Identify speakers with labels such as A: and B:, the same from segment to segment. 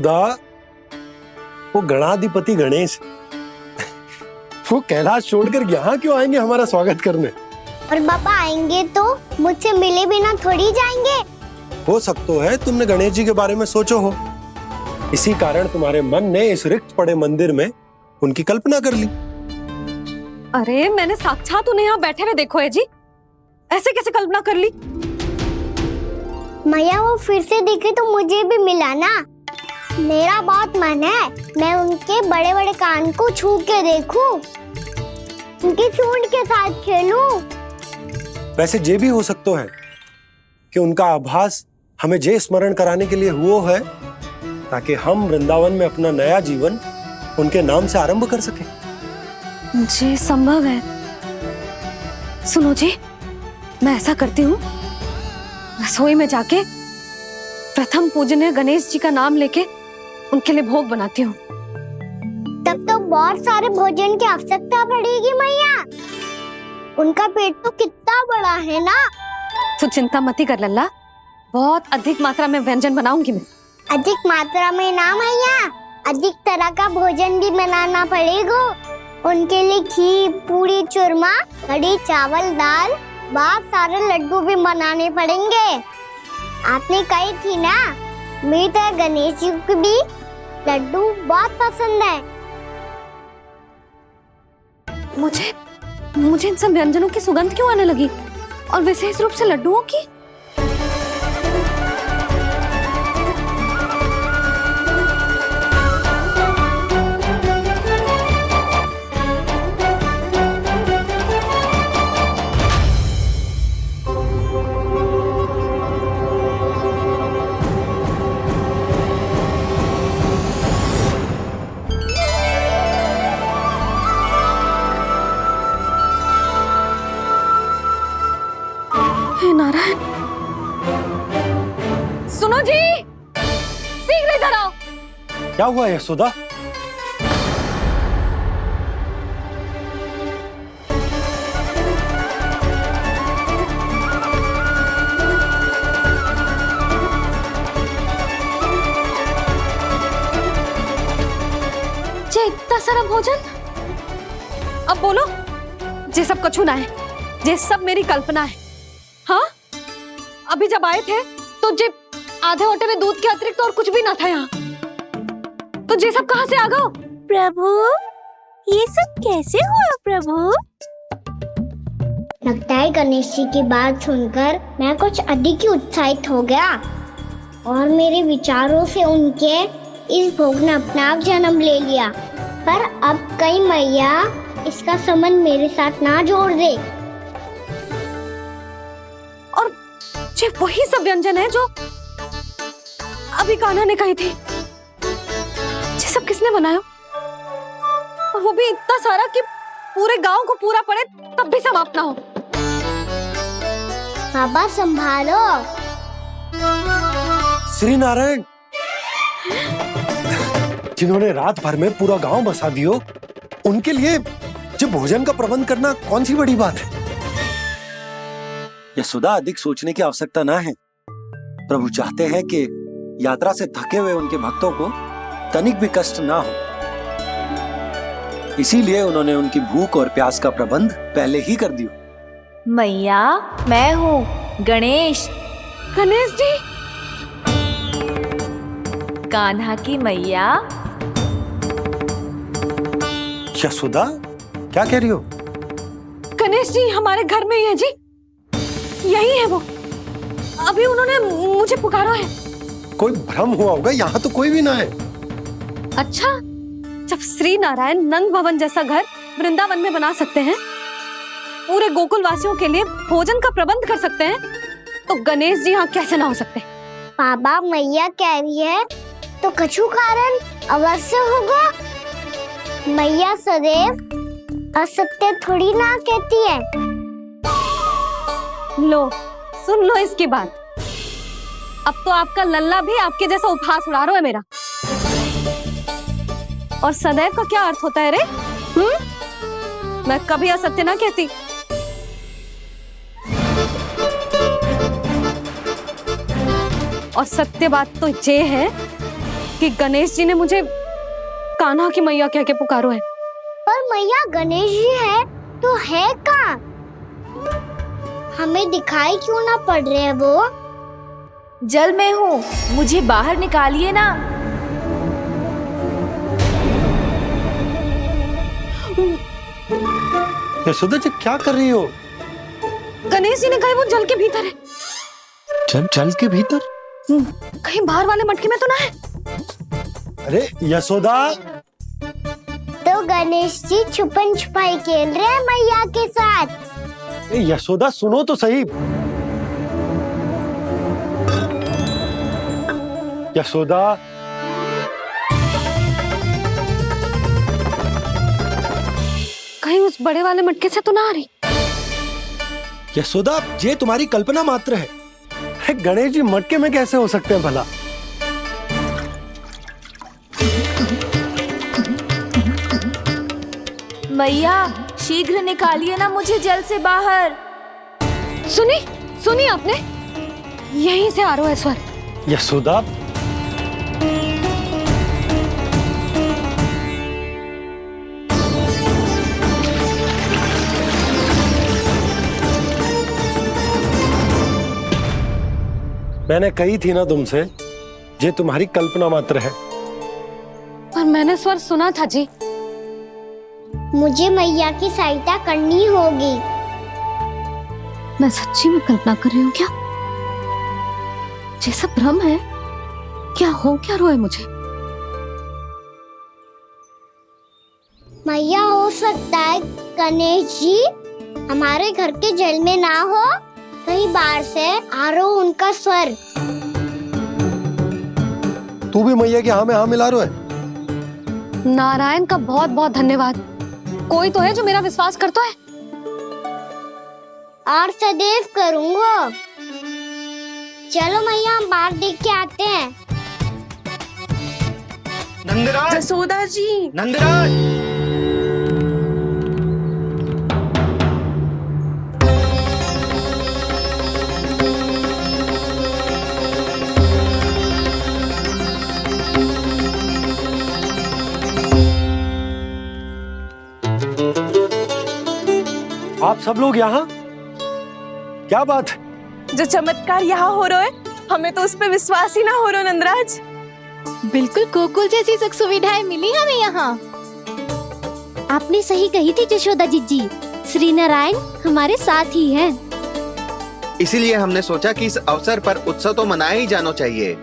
A: वो गणाधिपति गणेश वो कैलाश छोड़कर यहाँ क्यों आएंगे हमारा स्वागत करने?
B: और पापा आएंगे तो मुझसे मिले बिना थोड़ी जाएंगे।
A: हो सकता है तुमने गणेश जी के बारे में सोचो हो, इसी कारण तुम्हारे मन ने इस रिक्त पड़े मंदिर में उनकी कल्पना कर ली।
C: अरे मैंने साक्षात उन्हें यहाँ बैठे हुए देखो है जी, ऐसे कैसे कल्पना कर ली?
B: मैया वो फिर से दिखे तो मुझे भी मिला ना। मेरा बहुत मन है मैं उनके बड़े बड़े कान को छू के देखूं, उनकी सूंड के साथ खेलूं।
A: वैसे ये भी हो सकता है कि उनका आभास हमें जे स्मरण कराने के लिए हुआ है ताकि हम वृंदावन में अपना नया जीवन उनके नाम से आरंभ कर सके।
C: जी संभव है। सुनो जी, मैं ऐसा करती हूँ, रसोई में जाके प्रथम पूजनीय गणेश जी का नाम लेके उनके लिए भोग बनाती हूँ।
B: तब तो बहुत सारे भोजन की आवश्यकता पड़ेगी मैया, उनका पेट तो कितना बड़ा है ना।
C: तू चिंता मत कर लल्ला, बहुत अधिक मात्रा में व्यंजन बनाऊंगी मैं।
B: अधिक मात्रा में ना मैया, अधिक तरह का भोजन भी बनाना पड़ेगा। उनके लिए खीर, पूरी, चूरमा, कढ़ी, चावल, दाल, बहुत सारे लड्डू भी बनाने पड़ेंगे। आपने कही थी ना, मेरी तरह गणेश जी को भी लड्डू बहुत पसंद है।
C: मुझे इन सब व्यंजनों की सुगंध क्यों आने लगी, और विशेष रूप से लड्डुओं की? नारायण, सुनो जी, शीघ्र इधर आओ।
A: क्या हुआ यशोदा?
C: जे इतना सारा भोजन, अब बोलो, जे सब कछु ना है, जे सब मेरी कल्पना है। हाँ, अभी जब आए थे तो जे आधे ओटे में दूध के अतिरिक्त और कुछ भी ना था यहाँ, तो जे सब कहाँ से आ गए?
B: प्रभु, ये सब कैसे हुआ प्रभु? लगता है गणेश जी की बात सुनकर मैं कुछ अधिक ही उत्साहित हो गया और मेरे विचारों से उनके इस भोग ने अपना आप जन्म ले लिया। पर अब कहीं मैया इसका संबंध मेरे साथ ना जोड़ दे।
C: और ये वही सब व्यंजन है जो अभी कान्हा ने कही थी। ये सब किसने बनाया? और वो भी इतना सारा कि पूरे गांव को पूरा पड़े तब भी समाप्त ना हो।
B: बाबा संभालो।
A: श्री नारायण, जिन्होंने रात भर में पूरा गांव बसा दियो, उनके लिए जो भोजन का प्रबंध करना कौन सी बड़ी बात है? यशोदा, अधिक सोचने की आवश्यकता ना है। प्रभु चाहते हैं कि यात्रा से थके हुए उनके भक्तों को तनिक भी कष्ट ना हो, इसीलिए उन्होंने उनकी भूख और प्यास का प्रबंध पहले ही कर दिया।
D: मैया, मैं हूँ गणेश।
C: गणेश जी,
D: कान्हा की मैया।
A: यशोदा, क्या कह रही हो?
C: गणेश जी हमारे घर में ही है जी, यही है वो। अभी उन्होंने मुझे पुकारा है।
A: कोई भ्रम हुआ होगा, यहाँ तो कोई भी ना है।
C: अच्छा, जब श्री नारायण नंद भवन जैसा घर वृंदावन में बना सकते हैं, पूरे गोकुल वासियों के लिए भोजन का प्रबंध कर सकते हैं, तो गणेश जी यहाँ कैसे ना हो सकते?
B: बाबा, मैया कह रही है तो कछु कारण अवश्य होगा। मैया सदैव असत्य थोड़ी ना कहती है।
C: लो, सुन लो इसकी बात। अब तो आपका लल्ला भी आपके जैसा उपहास उड़ा रहा है मेरा। और सदैव का क्या अर्थ होता है रे? मैं कभी असत्य ना कहती। और सत्य बात तो ये है कि गणेश जी ने मुझे कान्हा की मैया कह के पुकारो है।
B: पर मैया गणेश जी है तो है कहाँ? हमें दिखाई क्यों ना पड़ रहे हैं वो?
D: जल में हूँ, मुझे बाहर निकालिए ना।
A: यशोदा जी क्या कर रही हो?
C: गणेश जी ने कहा वो जल के भीतर है।
A: जल के भीतर?
C: कहीं बाहर वाले मटके में तो ना है?
A: अरे यशोदा,
B: तो गणेश जी छुपन छुपाई खेल रहे हैं मैया के साथ।
A: यशोदा सुनो तो सही। यशोदा,
C: कहीं उस बड़े वाले मटके से तो ना आ रही?
A: यशोदा ये तुम्हारी कल्पना मात्र है। अरे गणेश जी मटके में कैसे हो सकते हैं भला?
D: मैया शीघ्र निकालिए ना मुझे जल से बाहर।
C: सुनी आपने? यहीं से आ रहा है स्वर।
A: यशोदा, मैंने कही थी ना तुमसे, ये तुम्हारी कल्पना मात्र है।
C: पर मैंने स्वर सुना था जी।
B: मुझे मैया की सहायता करनी होगी।
C: मैं सच्ची में कल्पना कर रही हूँ क्या? जैसा भ्रम है क्या? हो क्या रहा है मुझे?
B: मैया हो सकता है गणेश जी हमारे घर के जल में ना हो, कहीं बाहर से आ रहा हो उनका स्वर।
A: तू भी मैया की हाँ में हाँ मिला रहा है।
C: नारायण का बहुत बहुत धन्यवाद। कोई तो है जो मेरा विश्वास करता है।
B: और सदैव करूंगा। चलो मैया हम बाहर देख के आते हैं।
E: नंदराज,
F: जसोदा जी,
E: नंदराज,
A: आप सब लोग यहाँ? क्या बात है?
F: जो चमत्कार यहाँ हो रहा है हमें तो उस पे विश्वास ही ना हो रहा नंदराज।
G: बिल्कुल गोकुल जैसी सुख सुविधाएं मिली हमें यहाँ। आपने सही कही थी यशोदा जी, श्री नारायण हमारे साथ ही हैं।
E: इसीलिए हमने सोचा कि इस अवसर पर उत्सव तो मनाया ही जाना चाहिए।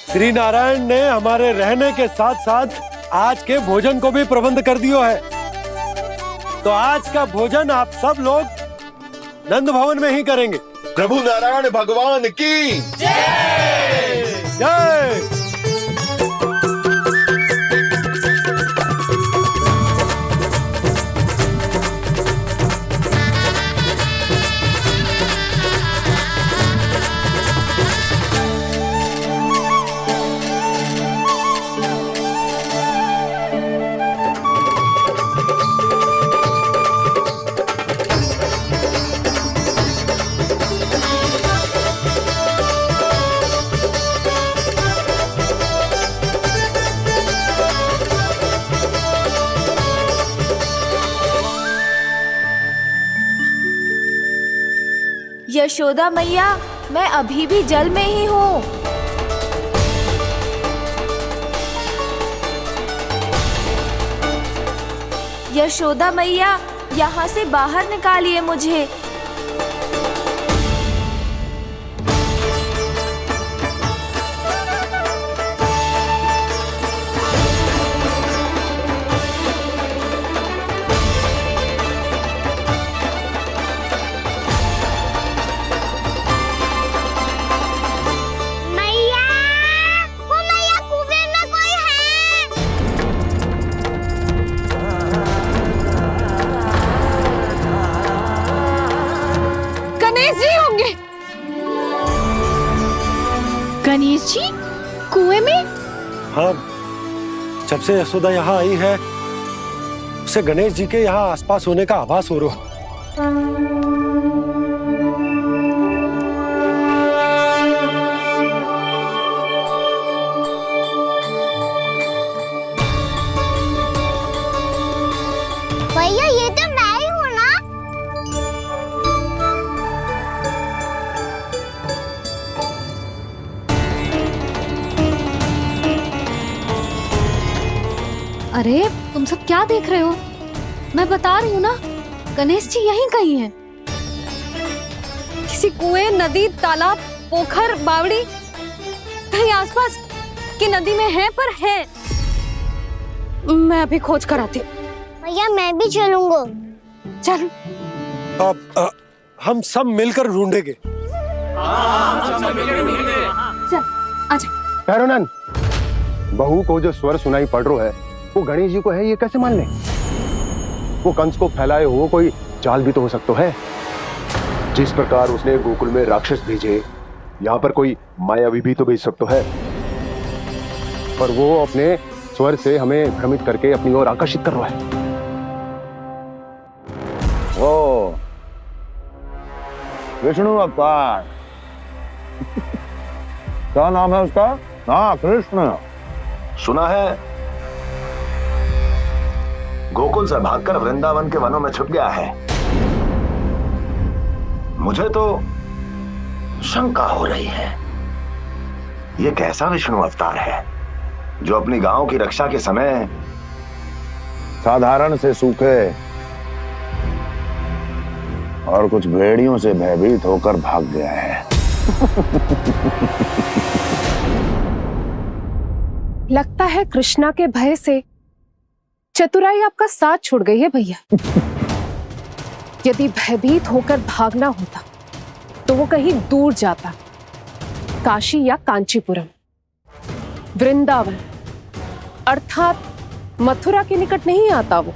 A: श्री नारायण ने हमारे रहने के साथ साथ आज के भोजन को भी प्रबंध कर दिया है। तो आज का भोजन आप सब लोग नंद भवन में ही करेंगे।
E: प्रभु नारायण भगवान की
A: जय।
D: यशोदा मैया, मैं अभी भी जल में ही हूँ। यशोदा मैया, यहाँ से बाहर निकालिए मुझे।
B: मैया, वो मैया कुएं में कोई है।
C: गणेश जी होंगे।
G: गणेश जी कुएं में?
A: हाँ, जब से यशोदा यहाँ आई है उसे गणेश जी के यहाँ आसपास होने का आभास हो रहा।
B: भैया ये तो मैं ही हूँ ना।
C: अरे तुम सब क्या देख रहे हो? मैं बता रही हूँ ना, गणेश जी यहीं कहीं हैं। किसी कुएं, नदी, तालाब, पोखर, बावड़ी, कहीं आसपास की नदी में है, पर है। मैं अभी खोज कर आती हूँ।
B: भैया मैं भी चलूंगा।
C: चल।
A: अब हम सब मिलकर ढूंढेंगे।
C: चल आजा।
H: पैरोनन, बहू को जो स्वर सुनाई पड़ रहा है वो गणेश जी को है, ये कैसे मान ले? वो कंस को फैलाए हुए कोई चाल भी तो हो सकता है। जिस प्रकार उसने गोकुल में राक्षस भेजे, यहाँ पर कोई मायावी भी तो भेज सकता है। पर वो अपने स्वर से हमें भ्रमित करके अपनी ओर आकर्षित कर रहा है।
I: ओ विष्णु अवतार। क्या नाम है उसका? हाँ, कृष्ण।
J: सुना है गोकुल से भागकर वृंदावन के वनों में छुप गया है। मुझे तो शंका हो रही है, ये कैसा विष्णु अवतार है जो अपनी गांव की रक्षा के समय
I: साधारण से सूखे और कुछ भेड़ियों से भयभीत होकर भाग गया है।
F: लगता है कृष्णा के भय से चतुराई आपका साथ छोड़ गई है भैया। यदि भयभीत होकर भागना होता तो वो कहीं दूर जाता, काशी या कांचीपुरम, वृंदावन अर्थात मथुरा के निकट नहीं आता वो।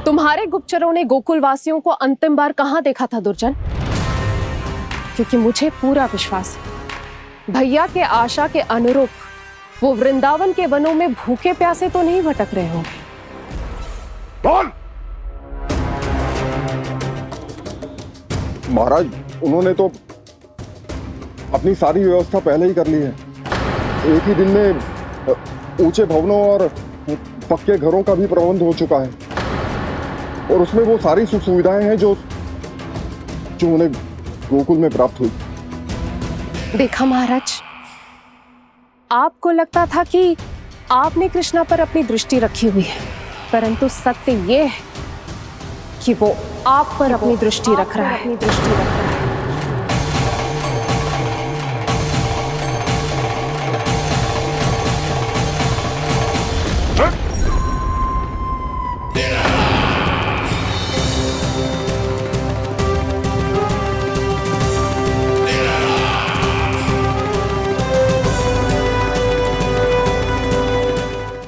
F: तुम्हारे गुप्तचरों ने गोकुल वासियों को अंतिम बार कहां देखा था दुर्जन? क्योंकि मुझे पूरा विश्वास है भैया के आशा के अनुरूप वो वृंदावन के वनों में भूखे प्यासे तो नहीं भटक रहे होंगे।
H: बोल! महाराज, उन्होंने तो अपनी सारी व्यवस्था पहले ही कर ली है। एक ही दिन में ऊंचे भवनों और पक्के घरों का भी प्रबंध हो चुका है, और उसमें वो सारी सुख सुविधाएं हैं जो उन्हें गोकुल में प्राप्त हुई।
F: देखा महाराज, आपको लगता था कि आपने कृष्णा पर अपनी दृष्टि रखी हुई है, परंतु सत्य ये है कि वो आप पर अपनी दृष्टि रख रहा है।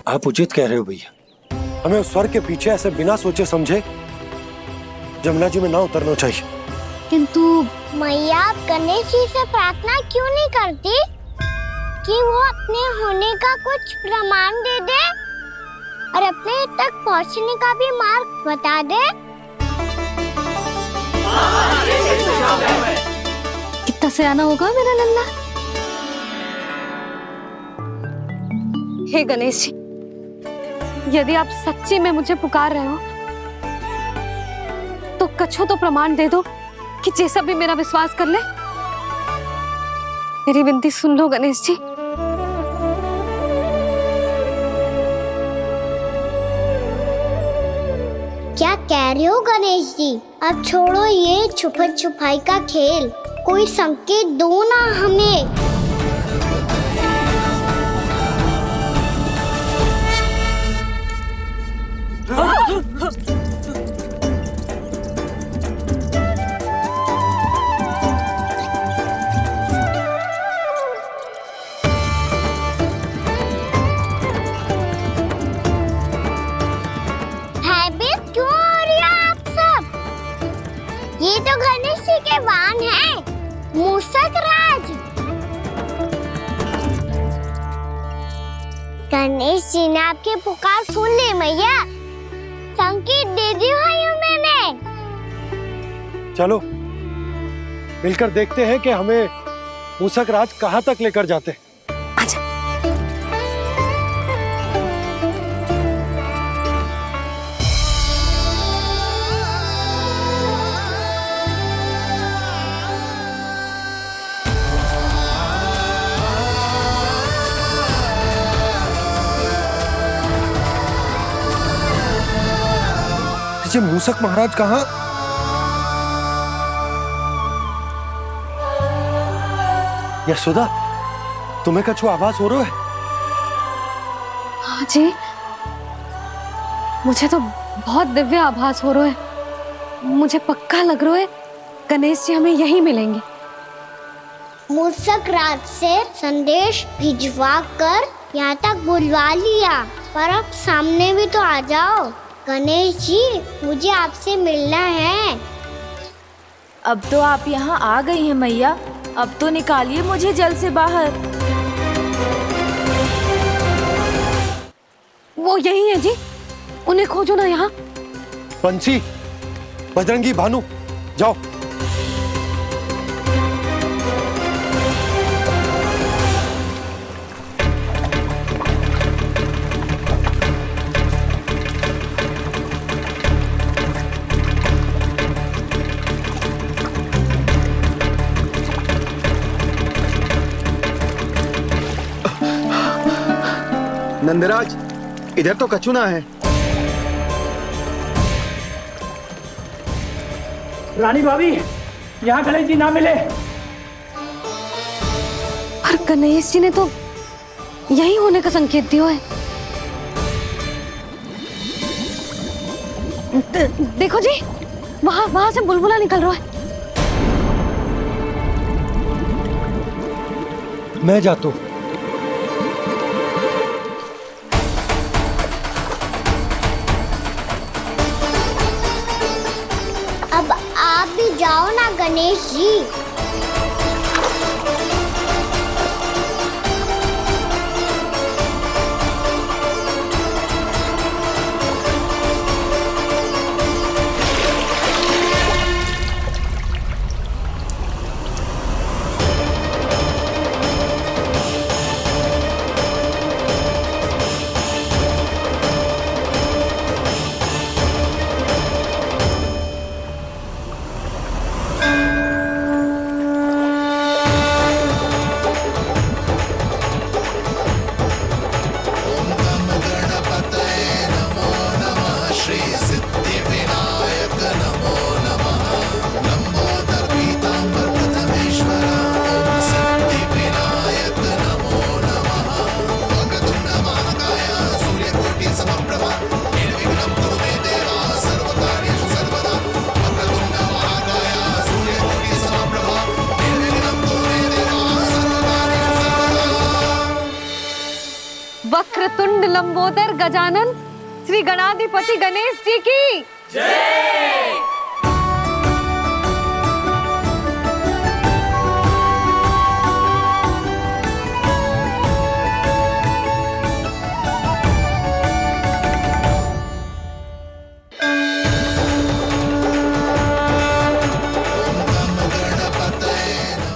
A: आप उचित कह रहे हो भैया, हमें उस स्वर के पीछे ऐसे बिना सोचे समझे जमुना जी में ना उतरना चाहिए।
G: किंतु
B: मैया आप गणेश जी से प्रार्थना क्यों नहीं करती कि वो अपने होने का कुछ प्रमाण दे दे और अपने तक पहुंचने का भी मार्ग बता दे?
C: कितना सयाना होगा मेरा लल्ला। हे गणेश जी, यदि आप सच्ची में मुझे पुकार रहे हो तो कछो तो प्रमाण दे दो कि जैसा भी मेरा विश्वास कर ले। मेरी विनती सुन लो गणेश जी।
B: क्या कह रहे हो गणेश जी? अब छोड़ो ये छुपन छुपाई का खेल, कोई संकेत दो ना हमें। भयभीत क्यों हो रही हो आप सब? ये तो गणेश जी के वाहन हैं। मूसक राज। गणेश जी ने आपकी पुकार सुन ली मैया, संकेत दे दी भाइयों मैंने।
A: चलो मिलकर देखते हैं कि हमें मूसक राज कहां तक लेकर जाते हैं। ये मूसक महाराज कहाँ? यशोदा, तुम्हें कछु आभास हो रहा है?
C: हाँ जी, मुझे तो बहुत दिव्य आभास हो रहा है। मुझे पक्का लग रहा है गणेश जी हमें यहीं मिलेंगे।
B: मूसक राज से संदेश भिजवा कर यहाँ तक बुलवा लिया, पर अब सामने भी तो आ जाओ। गणेश जी, मुझे आपसे मिलना है।
D: अब तो आप यहाँ आ गई हैं मैया, अब तो निकालिए मुझे जल से बाहर।
C: वो यही है जी, उन्हें खोजो ना यहाँ।
A: बंसी, बजरंगी, भानु, जाओ।
E: नंदराज, इधर तो कछुना है।
K: रानी भाभी, यहाँ गणेश जी ना मिले।
C: पर गणेश जी ने तो यही होने का संकेत दिया है। देखो जी, वहां से बुलबुला निकल रहा है।
A: मैं जाता हूँ।
B: अब आप भी जाओ ना गणेश जी।
C: वक्रतुंड लंबोदर गजानन श्री गणाधिपति गणेश जी की जय।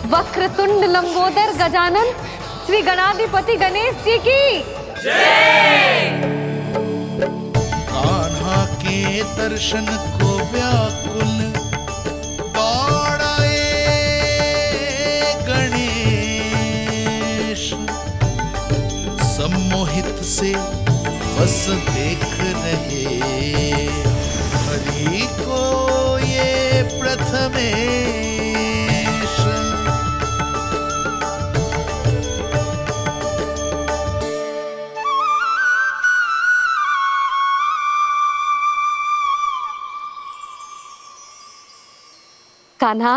C: वक्रतुंड लंबोदर गजानन श्री गणाधिपति गणेश जी की जय।
L: कान्हा के दर्शन को व्याकुल दौड़ाए गणेश, सम्मोहित से बस देख रहे हरि को ये प्रथमेश।
C: कान्हा,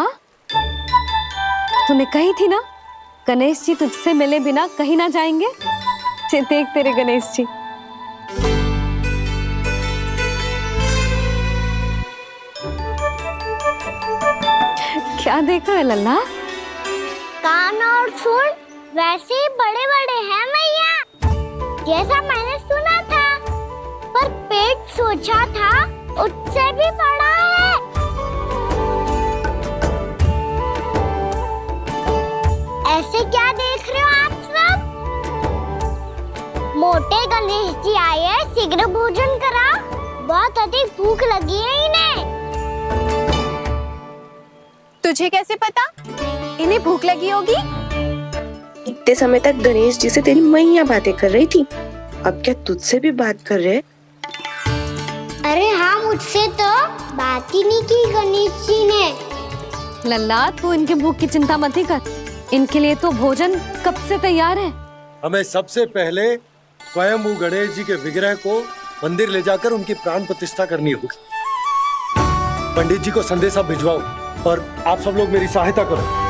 C: तूने कही थी ना गणेश जी तुझसे मिले बिना कहीं ना जाएंगे। देख तेरे गणेश जी। क्या देख रहा है लल्ला?
B: कान और सुन वैसे ही बड़े बड़े हैं मैया, जैसा मैंने सुना था, पर पेट सोचा था उससे भी बड़ा है। ऐसे क्या देख रहे हो आप सब? मोटे गणेश जी आए हैं, शीघ्र भोजन करा, बहुत अधिक भूख लगी है इन्हें।
F: तुझे कैसे पता इन्हें भूख लगी होगी?
M: इतने समय तक गणेश जी से तेरी मैया बातें कर रही थी, अब क्या तुझसे भी बात कर रहे?
B: अरे हाँ, मुझसे तो बात ही नहीं की गणेश जी ने।
C: लल्ला, तू इनकी भूख की चिंता मत ही कर, इनके लिए तो भोजन कब से तैयार है।
A: हमें सबसे पहले स्वयं गणेश जी के विग्रह को मंदिर ले जाकर उनकी प्राण प्रतिष्ठा करनी होगी। पंडित जी को संदेशा भिजवाओ और आप सब लोग मेरी सहायता करो।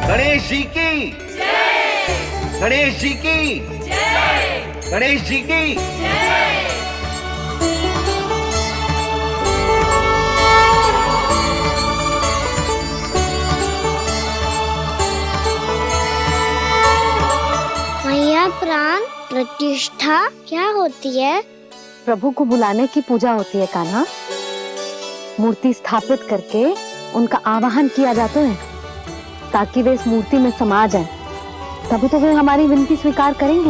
E: गणेश जी की जय! गणेश जी की जय! गणेश जी की जय!
B: मैया, प्राण प्रतिष्ठा क्या होती है?
C: प्रभु को बुलाने की पूजा होती है कान्हा। मूर्ति स्थापित करके उनका आवाहन किया जाता है ताकि वे इस मूर्ति में समा जाएं। तभी तो वे हमारी विनती स्वीकार करेंगे।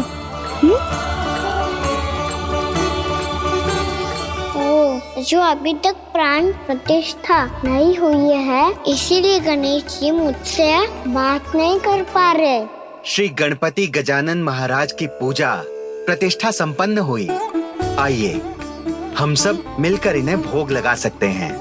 B: ओ, जो अभी तक प्राण प्रतिष्ठा नहीं हुई है, इसीलिए गणेश जी मुझसे बात नहीं कर पा रहे।
E: श्री गणपति गजानन महाराज की पूजा प्रतिष्ठा संपन्न हुई। आइए हम सब मिलकर इन्हें भोग लगा सकते हैं।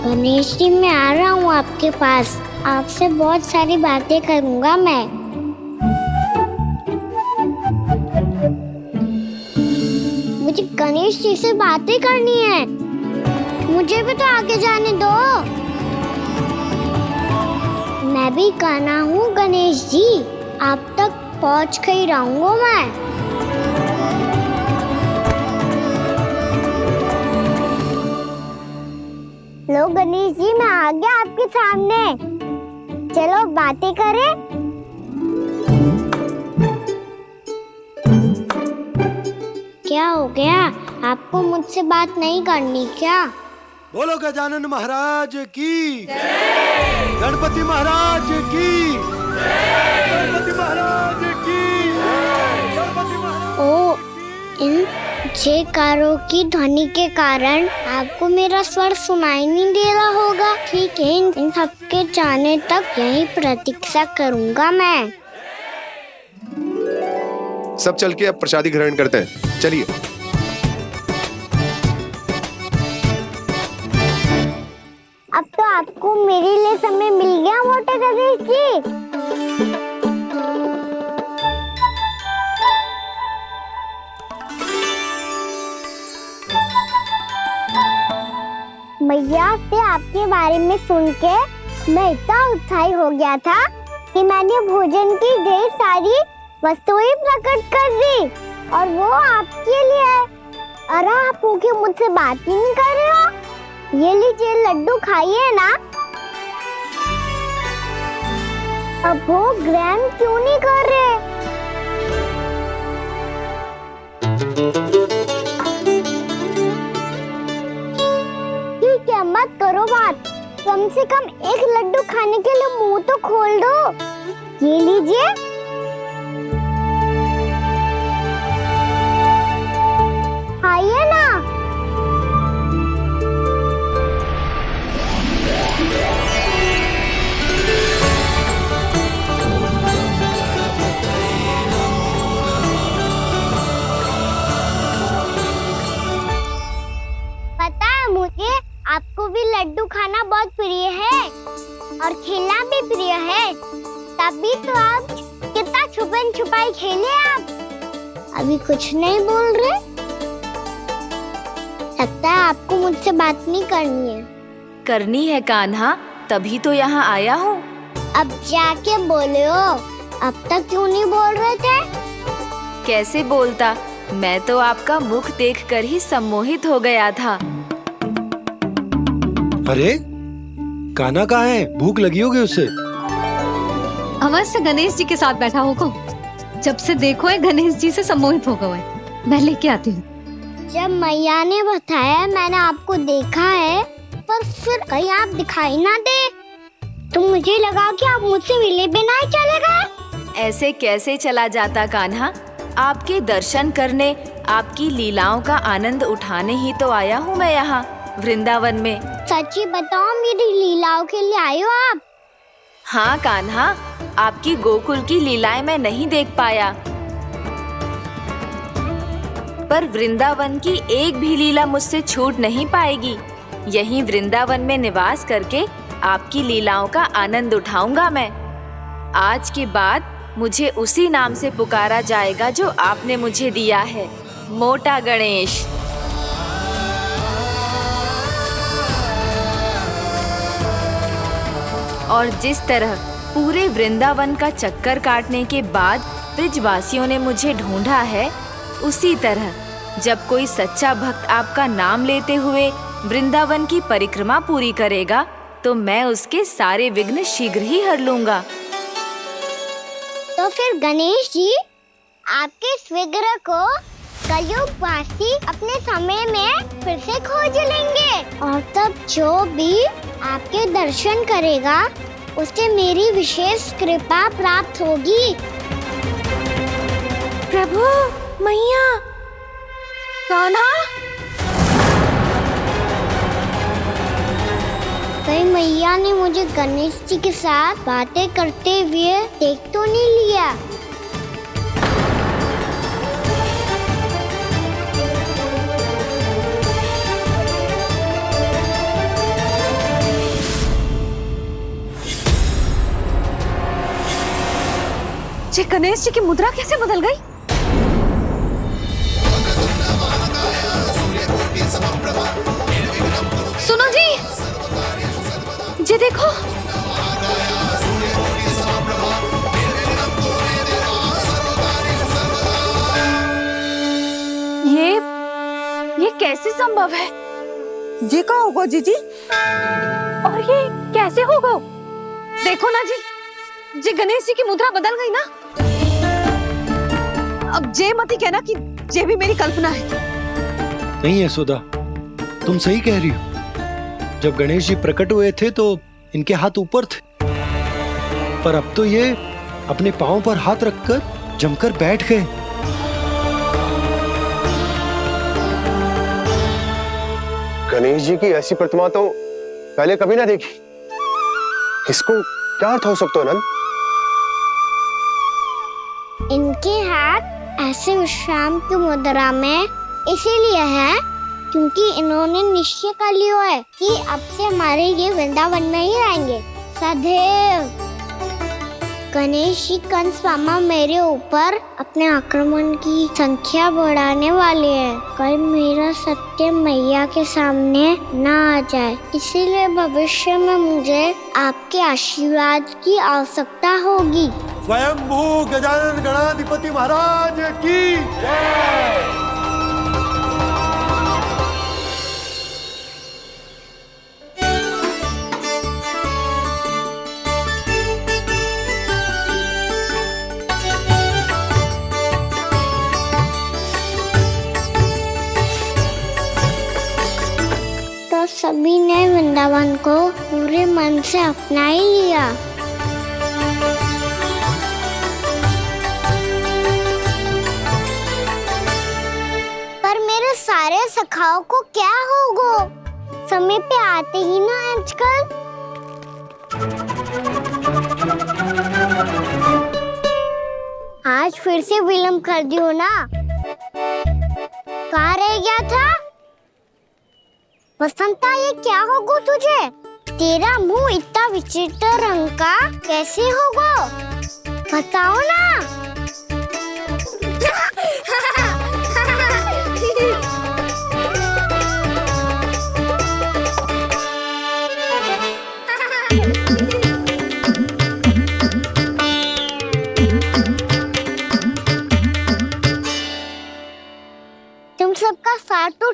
B: गणेश जी, मैं आ रहा हूँ आपके पास, आपसे बहुत सारी बातें करूँगा मैं। मुझे गणेश जी से बातें करनी है, मुझे भी तो आगे जाने दो। मैं भी कान्हा हूँ गणेश जी, आप तक पहुँच कर ही रहूँगा मैं। लो गणेश जी, मैं आ गया आपके सामने, चलो बातें करें। क्या हो गया, आपको मुझसे बात नहीं करनी क्या?
A: बोलो गजानन महाराज की जय! गणपति महाराज की जय! गणपति महाराज की जय! गणपति महाराज।
B: ओ, इन जयकारों की ध्वनि के कारण आपको मेरा स्वर सुनाई नहीं दे रहा होगा। ठीक है, इन सबके जाने तक यही प्रतीक्षा करूंगा मैं।
H: सब चल के अब प्रसादी ग्रहण करते हैं, चलिए।
B: अब तो आपको मेरे लिए समय मिल गया मोटे गणेश जी। मैया से आपके बारे में सुन के मैं इतना उत्साही हो गया था कि मैंने भोजन की ढेर सारी वस्तुएं प्रकट कर दी, और वो आपके लिए। अरे आप भूखे मुझसे बात ही नहीं कर रहे हो। ये लीजिए लड्डू, खाइए ना। अब वो ग्रहण क्यों नहीं कर रहे? ठीक है, मत करो बात, कम से कम एक लड्डू खाने के लिए मुंह तो खोल दो। ये लीजिए। खाइए ना। पता है मुझे, आपको भी लड्डू खाना बहुत प्रिय है और खेलना भी प्रिय है, तभी तो आप कितना छुपन छुपाई खेले। आप अभी कुछ नहीं बोल रहे, लगता है आपको मुझसे बात नहीं करनी है।
D: करनी है कान्हा, तभी तो यहाँ आया हूँ।
B: अब जाके बोलो, अब तक क्यों नहीं बोल रहे थे?
D: कैसे बोलता, मैं तो आपका मुख देखकर ही सम्मोहित हो गया था।
A: अरे कान्हा कहाँ है? भूख लगी होगी उसे।
C: अवश्य गणेश जी के साथ बैठा होगा। जब से देखो है गणेश जी से सम्मोहित हो गए। मैं लेके आती हूँ।
B: जब मैया ने बताया मैंने आपको देखा है, पर फिर कहीं आप दिखाई ना दे, तो मुझे लगा कि आप मुझसे मिले बिना ही चले गए।
D: ऐसे कैसे चला जाता कान्हा? आपके दर्शन करने, आपकी लीलाओं का आनंद उठाने ही तो आया हूँ मैं यहाँ वृंदावन में।
B: सच्ची बताओ, मेरी लीलाओं के लिए आए हो आप?
D: हाँ कान्हा, आपकी गोकुल की लीलाएं मैं नहीं देख पाया, पर वृंदावन की एक भी लीला मुझसे छूट नहीं पाएगी। यहीं वृंदावन में निवास करके आपकी लीलाओं का आनंद उठाऊंगा मैं। आज के बाद मुझे उसी नाम से पुकारा जाएगा जो आपने मुझे दिया है, मोटा गणेश। और जिस तरह पूरे वृंदावन का चक्कर काटने के बाद ब्रिजवासियों ने मुझे ढूंढा है, उसी तरह जब कोई सच्चा भक्त आपका नाम लेते हुए वृंदावन की परिक्रमा पूरी करेगा, तो मैं उसके सारे विघ्न शीघ्र ही हर लूंगा।
B: तो फिर गणेश जी, आपके इस विग्रह को कलयुगवासी अपने समय में फिर से खोज लेंगे, और तब जो भी आपके दर्शन करेगा उसे मेरी विशेष कृपा प्राप्त होगी।
C: प्रभु, मैया, कान्हा,
B: कहीं मैया ने मुझे गणेश जी के साथ बातें करते हुए देख तो नहीं लिया?
C: ये गणेश जी की मुद्रा कैसे बदल गई? सुनो जी, ये देखो।
D: ये कैसे संभव है?
C: ये क्या होगा जीजी? और ये कैसे होगा? देखो ना जी, ये गणेश जी की मुद्रा बदल गई ना। अब जे मत ही कहना कि ये भी मेरी कल्पना है।
A: नहीं यशोदा, तुम सही कह रही हो। जब गणेश जी प्रकट हुए थे तो इनके हाथ ऊपर थे, पर अब तो ये अपने पांव पर हाथ रखकर जमकर बैठ गए।
H: गणेश जी की ऐसी प्रतिमा तो पहले कभी ना देखी। इसको क्या अर्थ हो सकता है नंद?
B: इनके हाथ ऐसे विश्राम की मुद्रा में इसीलिए है क्योंकि इन्होंने निश्चय कर लिया है कि अब से हमारे ये वृंदावन में ही रहेंगे सदैव। गणेश जी कंस मामा मेरे ऊपर अपने आक्रमण की संख्या बढ़ाने वाले हैं, कल मेरा सत्य मैया के सामने ना आ जाए। इसीलिए भविष्य में मुझे आपके आशीर्वाद की आवश्यकता होगी।
A: स्वयंभू गजानन गणाधिपति महाराज की जय।
B: तो सभी ने वृंदावन को पूरे मन से अपना ही लिया। पर मेरे सारे सखाओं को क्या होगा? समय पे आते ही ना आजकल। आज फिर से विलंब कर दियो ना। कहाँ रह गया था? वसंता, ये क्या होगा तुझे? तेरा मुंह इतना विचित्र रंग का कैसे होगा? बताओ ना।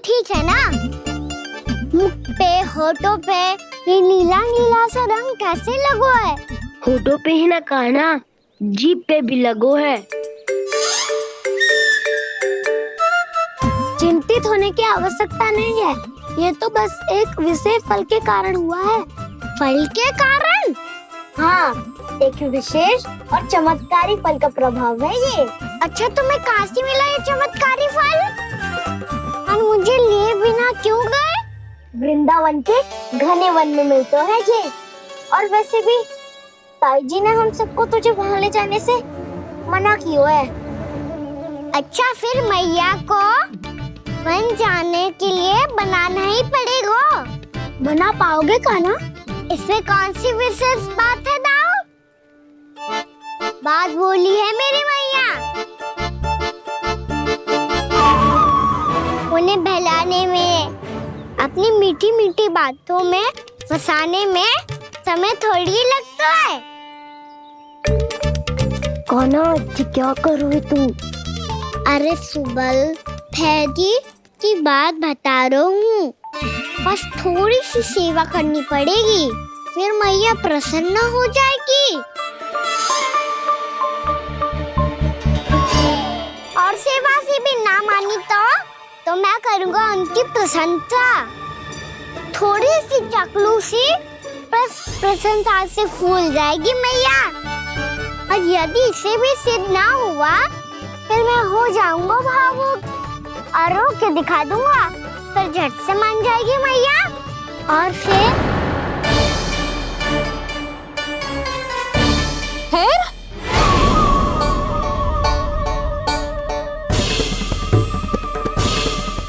B: ठीक है ना? मुख पे, होठों पे ये नीला नीला सा रंग कैसे लगो है?
N: होठों पे ही ना काना, जीभ पे भी लगो है।
B: चिंतित होने की आवश्यकता नहीं है, ये तो बस एक विशेष फल के कारण हुआ है। फल के कारण? हाँ, एक विशेष और चमत्कारी फल का प्रभाव है ये। अच्छा, तुम्हें कहाँ से मिला ये चमत्कारी फल? और मुझे लिए बिना क्यों गए? वृंदावन के घने वन में मिलते है ये। और वैसे भी ताई जी ने हम सबको तुझे वहाँ ले जाने से मना किया है। अच्छा, फिर मैया को वन जाने के लिए बनाना ही पड़ेगा। बना पाओगे कान्हा? इसमें कौन सी विशेष बात है दाऊ? बात बोली है मेरी मैया। उन्हें बहलाने में, अपनी मीठी मीठी बातों में फंसाने में समय थोड़ी लगता है।
N: कान्हा, क्या करोगे तुम?
B: अरे सुबल, फैजी की बात बता रहा हूँ। बस थोड़ी सी सेवा करनी पड़ेगी, फिर मैया प्रसन्न हो जाएगी। और सेवा से भी ना मानी तो मैं करूँगा उनकी प्रशंसा। थोड़ी सी चकलूसी बस प्रशंसा से फूल जाएगी मैया। और यदि इसे भी सिद्ध ना हुआ, फिर मैं हो जाऊंगा भावुक और रो के दिखा दूंगा, फिर झट से मान जाएगी मैया। और फिर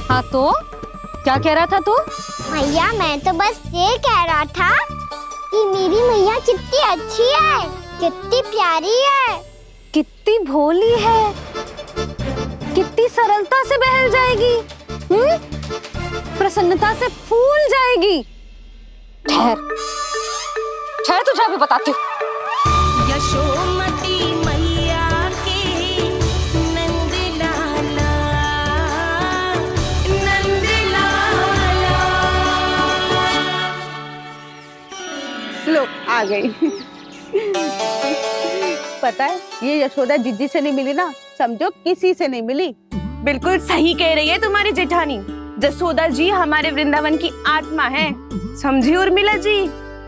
C: हाँ तो क्या कह रहा था तू?
B: मैया, मैं तो बस ये कह रहा था कि मेरी मैया कितनी अच्छी है, कितनी प्यारी है,
C: कितनी भोली है, कितनी सरलता से बहल जाएगी, प्रसन्नता से फूल जाएगी। ठहर ठहर, तुझे अभी बताती हूँ।
O: यशोमती मैया के नंद लाला, नंद लाला।
P: लो आ गई। पता है, ये यशोदा जीजी से नहीं मिली ना, समझो किसी से नहीं मिली।
Q: बिल्कुल सही कह रही है तुम्हारी जेठानी। यशोदा जी हमारे वृंदावन की आत्मा है, समझी उर्मिला जी?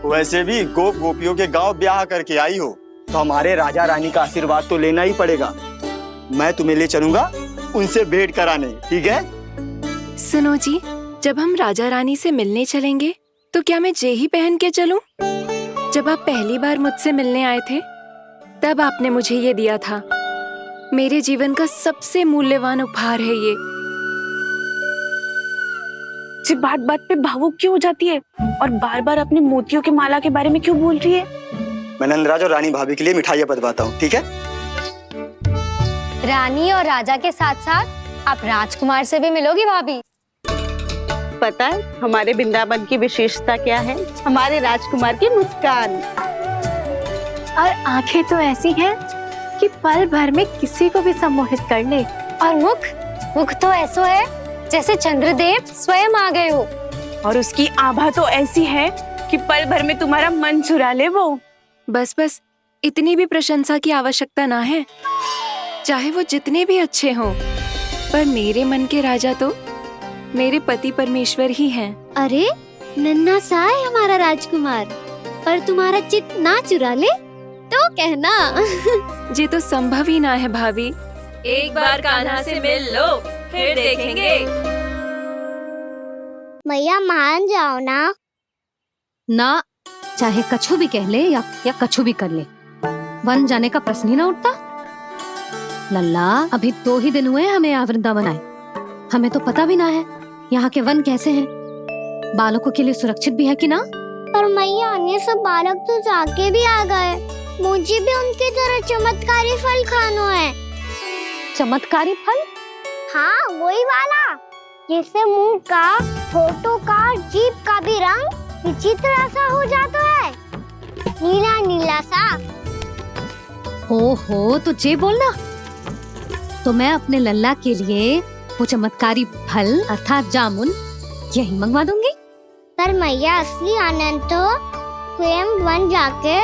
R: वैसे भी गोप गोपियों के गांव ब्याह करके आई हो, तो हमारे राजा रानी का आशीर्वाद तो लेना ही पड़ेगा। मैं तुम्हें ले चलूंगा उनसे भेंट कराने, ठीक है?
S: सुनो जी, जब हम राजा रानी से मिलने चलेंगे तो क्या मैं जे ही पहन के चलूं? जब आप पहली बार मुझसे मिलने आए थे, तब आपने मुझे ये दिया था। मेरे जीवन का सबसे मूल्यवान उपहार है ये।
Q: जी बात बात पे भावुक क्यों हो जाती है और बार बार अपनी मोतियों की माला के बारे में क्यों बोल रही है?
R: मैं नंदराज और रानी भाभी के लिए मिठाइयाँ बंटवाता हूँ, ठीक है?
C: रानी और राजा के साथ साथ आप राजकुमार से भी मिलोगी भाभी।
P: पता है हमारे वृंदावन की विशेषता क्या है? हमारे राजकुमार की मुस्कान।
S: और आंखें तो ऐसी हैं कि पल भर में किसी को भी सम्मोहित कर ले।
C: और मुख तो ऐसा है जैसे चंद्रदेव स्वयं आ गए हो।
Q: और उसकी आभा तो ऐसी है कि पल भर में तुम्हारा मन चुरा ले वो।
S: बस बस, इतनी भी प्रशंसा की आवश्यकता ना है। चाहे वो जितने भी अच्छे हों, पर मेरे मन के राजा तो मेरे पति परमेश्वर ही हैं।
G: अरे नन्हा सा है हमारा राजकुमार, पर तुम्हारा चित्त ना चुरा ले तो कहना।
S: ये तो संभव ही ना है भाभी।
D: एक बार कान्हा से मिल लो, फिर देखेंगे।
B: मैया मान जाओ ना।
T: ना, चाहे कछु भी कह ले या कछु भी कर ले, वन जाने का प्रश्न ही ना उठता। लल्ला, अभी 2 ही दिन हुए हमें यहाँ वृंदावन आए, हमें तो पता भी ना है यहाँ के वन कैसे हैं, बालकों के लिए सुरक्षित भी है कि ना।
B: पर मैया, अन्य सब बालक तो जाके भी आ गए, मुझे भी उनकी तरह चमत्कारी फल खाना है।
C: चमत्कारी फल?
B: हाँ, वही वाला जिससे मुंह का, होठों का, जीभ का भी रंग विचित्र सा हो जाता है, नीला नीला सा।
T: हो तो जे बोलना। तो मैं अपने लल्ला के लिए वो चमत्कारी फल अर्थात जामुन यही मंगवा दूंगी।
B: पर मैया असली आनंद तो स्वयं वन जाके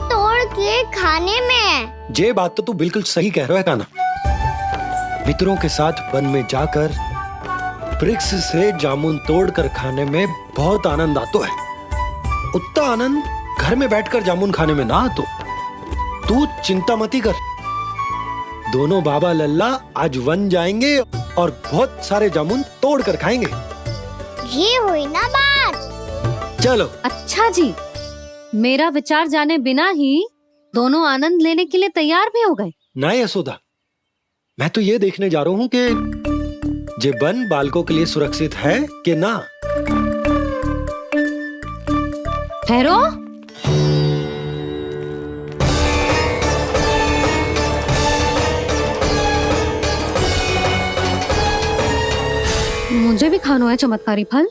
B: तोड़ के खाने में है।
A: ये बात तो तू बिल्कुल सही कह रहा है कान्हा। मित्रों के साथ वन में जाकर वृक्ष से जामुन तोड़कर खाने में बहुत आनंद आता है। उतना आनंद घर में बैठकर जामुन खाने में ना आतो। तू चिंता मती कर, दोनों बाबा लल्ला आज वन जाएंगे और बहुत सारे जामुन तोड़कर खाएंगे।
B: ये हुई ना बात।
A: चलो।
T: अच्छा जी, मेरा विचार जाने बिना ही दोनों आनंद लेने के लिए तैयार भी हो गए।
A: ना यशोदा, मैं तो ये देखने जा रहा हूँ कि ये वन बालकों के लिए सुरक्षित है कि ना।
T: ठहरो। मुझे भी खाना है चमत्कारी फल।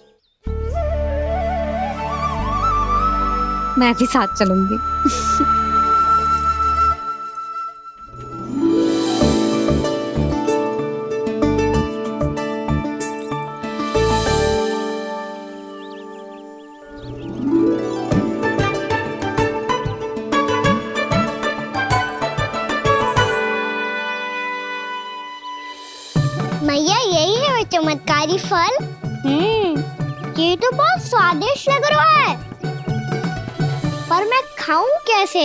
T: मैं भी साथ चलूंगी।
B: मैया यही है वो चमत्कारी फल। ये तो बहुत स्वादिष्ट लग रहा है, पर मैं खाऊं कैसे?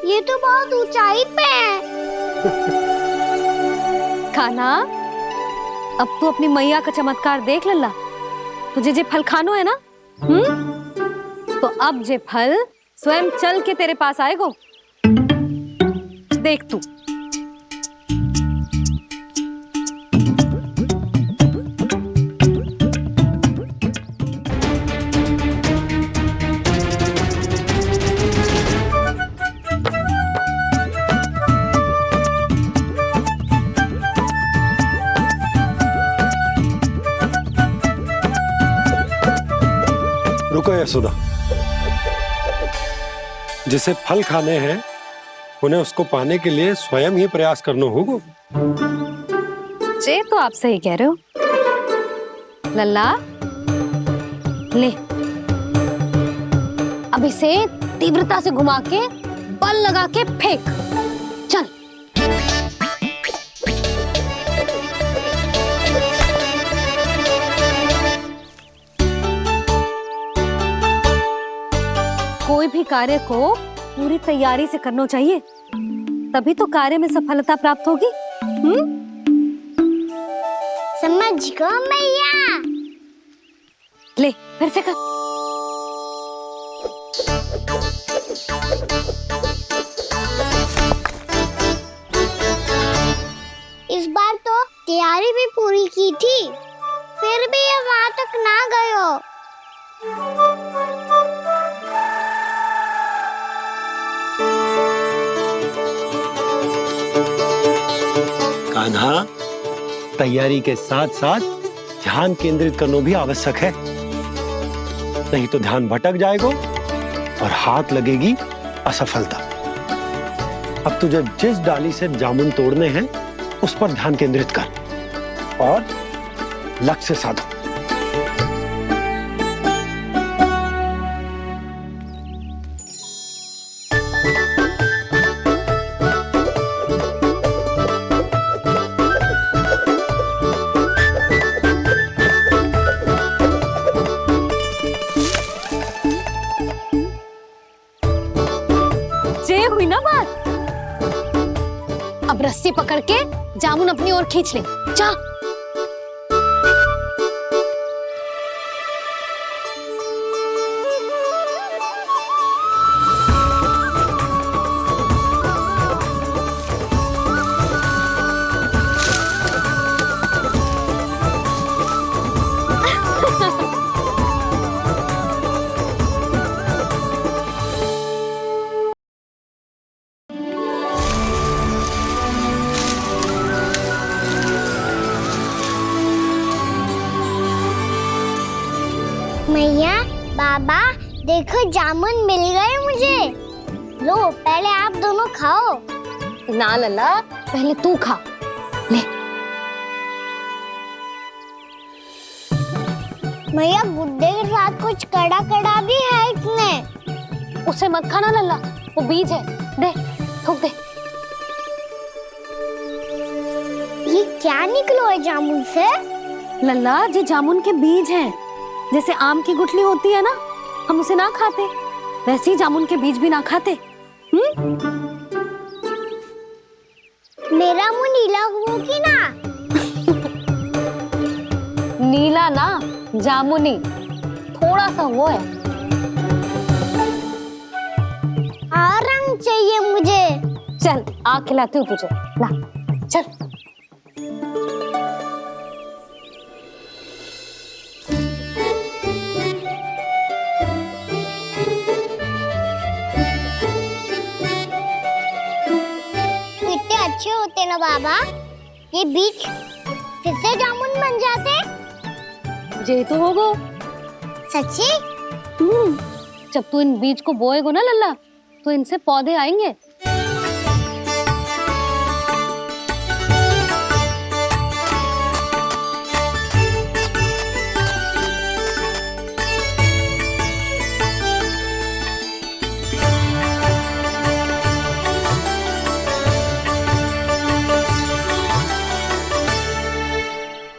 B: ये तो बहुत ऊंचाई पे है।
C: कान्हा, अब तू अपनी मैया का चमत्कार देख लल्ला। तुझे जे फल खानो है ना, तो अब जे फल स्वयं चल के तेरे पास आएगो। देख तू।
A: रुको यशोदा, जिसे फल खाने हैं उन्हें उसको पाने के लिए स्वयं ही प्रयास करना होगा।
C: जे तो आप सही कह रहे हो लल्ला। ले, अब इसे तीव्रता से घुमा के बल लगा के फेंक। चल। कोई भी कार्य को पूरी तैयारी से करना चाहिए, तभी तो कार्य में सफलता प्राप्त होगी।
B: समझ गो मैया।
C: ले, फिर से कर।
B: इस बार तो तैयारी भी पूरी की थी, फिर भी ये वहां तक ना गए हो।
A: कान्हा, तैयारी के साथ साथ ध्यान केंद्रित करना भी आवश्यक है, नहीं तो ध्यान भटक जाएगा और हाथ लगेगी असफलता। अब तुझे जिस डाली से जामुन तोड़ने हैं उस पर ध्यान केंद्रित कर और लक्ष्य साधो।
C: हुई ना बात। अब रस्सी पकड़ के जामुन अपनी ओर खींच ले। जा।
B: मैया, बाबा, देखो जामुन मिल गए मुझे। लो, पहले आप दोनों खाओ।
C: ना लल्ला, पहले तू खा। ले।
B: भैया गुड्डे के साथ कुछ कड़ा कड़ा भी है इसमें।
C: उसे मत खाना लल्ला, वो बीज है। दे, थूक दे।
B: ये क्या निकलो है जामुन से?
C: लल्ला, ये जामुन के बीज हैं। जैसे आम की गुठली होती है ना, हम उसे ना खाते, वैसे ही जामुन के बीज भी ना खाते।
B: मेरा मुंह नीला हुआ कि ना?
C: नीला ना, जामुनी, थोड़ा सा वो है।
B: और रंग चाहिए मुझे।
C: चल, आ खिलाती हूँ तुझे, ला, चल।
B: कितने अच्छे होते ना बाबा, ये बीज फिर से जामुन बन जाते।
C: जे तो होगो।
B: सच्ची?
C: जब तू इन बीज को बोएगो ना लल्ला, तो इनसे पौधे आएंगे।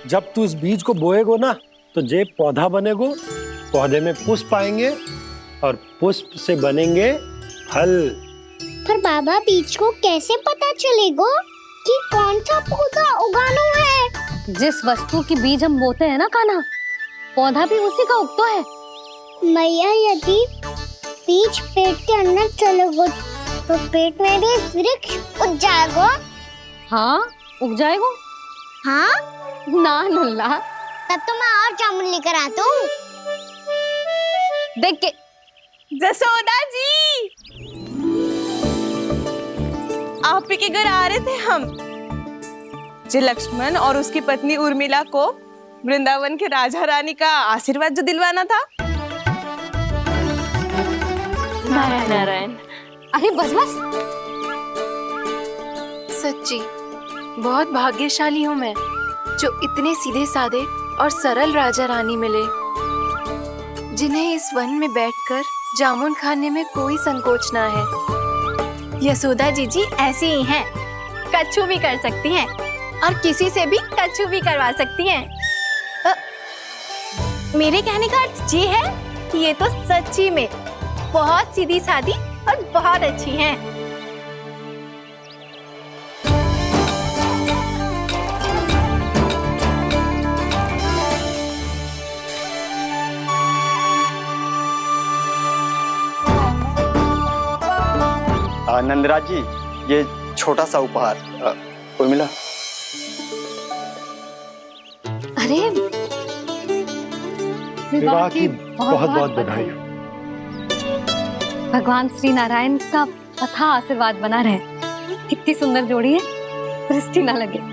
A: जब तू इस बीज को बोएगो ना, तो जे पौधा बनेगो, पौधे में पुष्प आएंगे और पुष्प से बनेंगे फल।
B: पर बाबा बीज को कैसे पता चलेगा कि कौन सा पौधा उगाना है?
C: जिस वस्तु की बीज हम बोते हैं ना कान्हा, पौधा भी उसी का उगता है।
B: मैया, यदि बीज पेट के अंदर चलेगा तो पेट में भी वृक्ष उग जाएगा।
C: हाँ, उग जाएगा।
B: हाँ
C: ना लल्ला,
B: तब तो मैं और जामुन लेकर आता हूँ।
C: देख के।
Q: जसोदा जी, आप ही के घर आ रहे थे हम। जो लक्ष्मण और उसकी पत्नी उर्मिला को वृंदावन के राजा रानी का आशीर्वाद जो दिलवाना था।
S: नारायण नारायण।
C: अरे बस बस।
S: सच्ची बहुत भाग्यशाली हूँ मैं, जो इतने सीधे साधे और सरल राजा रानी मिले, जिन्हें इस वन में बैठकर जामुन खाने में कोई संकोच ना है।
G: यशोदा जीजी ऐसी ही हैं, कच्छू भी कर सकती हैं और किसी से भी कच्छू भी करवा सकती हैं। मेरे कहने का अर्थ ये है कि ये तो सच्ची में बहुत सीधी सादी और बहुत अच्छी हैं।
R: नंदराज जी, ये छोटा सा उपहार। उर्मिला।
C: अरे
A: विवाह की बहुत बहुत बधाई।
C: भगवान श्री नारायण का अथाह आशीर्वाद बना रहे। कितनी सुंदर जोड़ी है, दृष्टि ना लगे।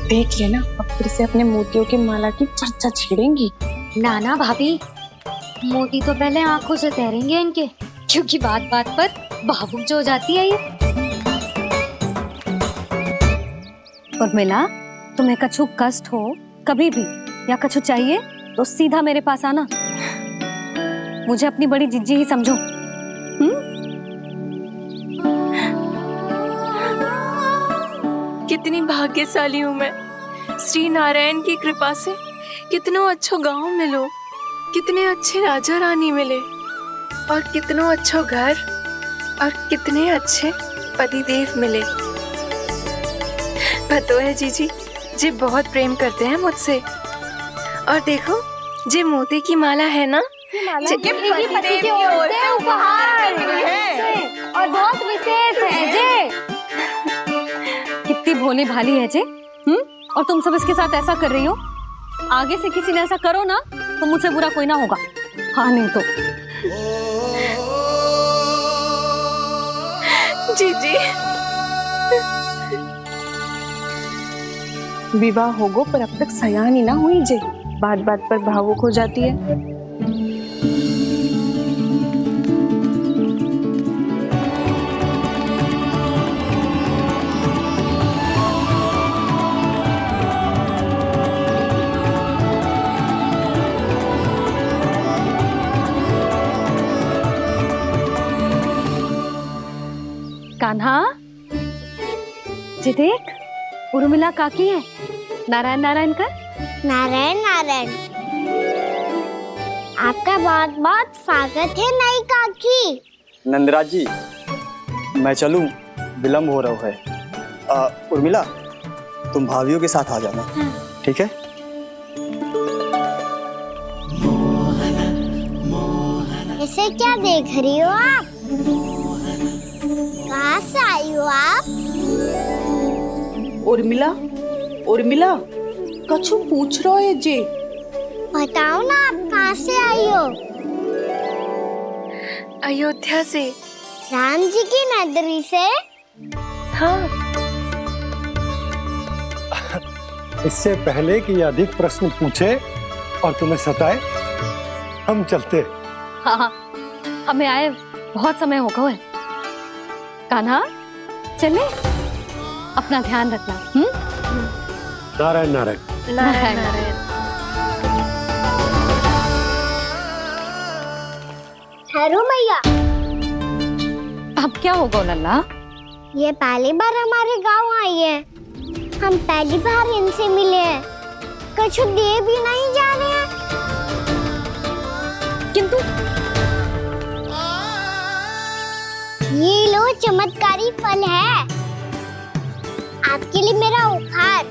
Q: देख लेना, अब फिर से अपने मोतियों की माला की चर्चा छेड़ेंगी।
T: नाना भाभी, मोती तो पहले आंखों से तैरेंगे इनके, क्योंकि बात बात पर भावुक जो हो जाती है ये।
C: उर्मिला, तुम्हें कछु कष्ट हो कभी भी या कछु चाहिए तो सीधा मेरे पास आना। मुझे अपनी बड़ी जिज्जी ही समझो।
S: कितनी भाग्यशाली हूँ मैं, श्री नारायण की कृपा से कितनों अच्छो गांव मिलो, कितने अच्छे राजा रानी मिले, और कितनों अच्छो घर और कितने अच्छे पतिदेव मिले। पतो है जीजी, जी बहुत प्रेम करते हैं मुझसे। और देखो, जी मोती की माला है ना,
C: पति की ओर से उपहार है और बहुत विशेष है जे। कितनी भोली भाली है जे। और तुम सब इसके साथ ऐसा कर रही हो। आगे से किसी ने ऐसा करो ना तो मुझसे बुरा कोई ना होगा। हाँ नहीं तो।
S: जीजी,
Q: विवाह होगो पर अब तक सयान ही ना हुई जे, बात बात पर भावुक हो जाती है।
C: जी देख, उर्मिला काकी है। नारायण नारायण कर।
B: नारायण नारायण। आपका बहुत बहुत स्वागत है नई काकी।
R: नंदराज जी, मैं चलूं, विलम्ब हो रहा है। उर्मिला, तुम भाभियों के साथ आ जाना, ठीक है?
B: इसे क्या देख रही हो आप? कहाँ से आई हो आप?
P: उर्मिला, उर्मिला, कछु पूछ रहा है जी।
B: बताओ ना, आप कहाँ से आई हो?
S: अयोध्या से।
B: राम जी की नगरी से?
S: हाँ।
A: इससे पहले कि ये अधिक प्रश्न पूछे और तुम्हें सताए, हम चलते।
C: हाँ, हमें आए बहुत समय हो गया है। कान्हा, चले, अपना ध्यान रखना।
A: नारायण नारायण।
S: नारायण नारायण।
B: ठहरो मैया।
C: अब क्या होगा लल्ला?
B: ये पहली बार हमारे गांव आई है। हम पहली बार इनसे मिले हैं। कुछ दे भी नहीं जा रहे हैं।
C: किंतु
B: ये लो, चमत्कारी फल है आपके लिए, मेरा उपहार।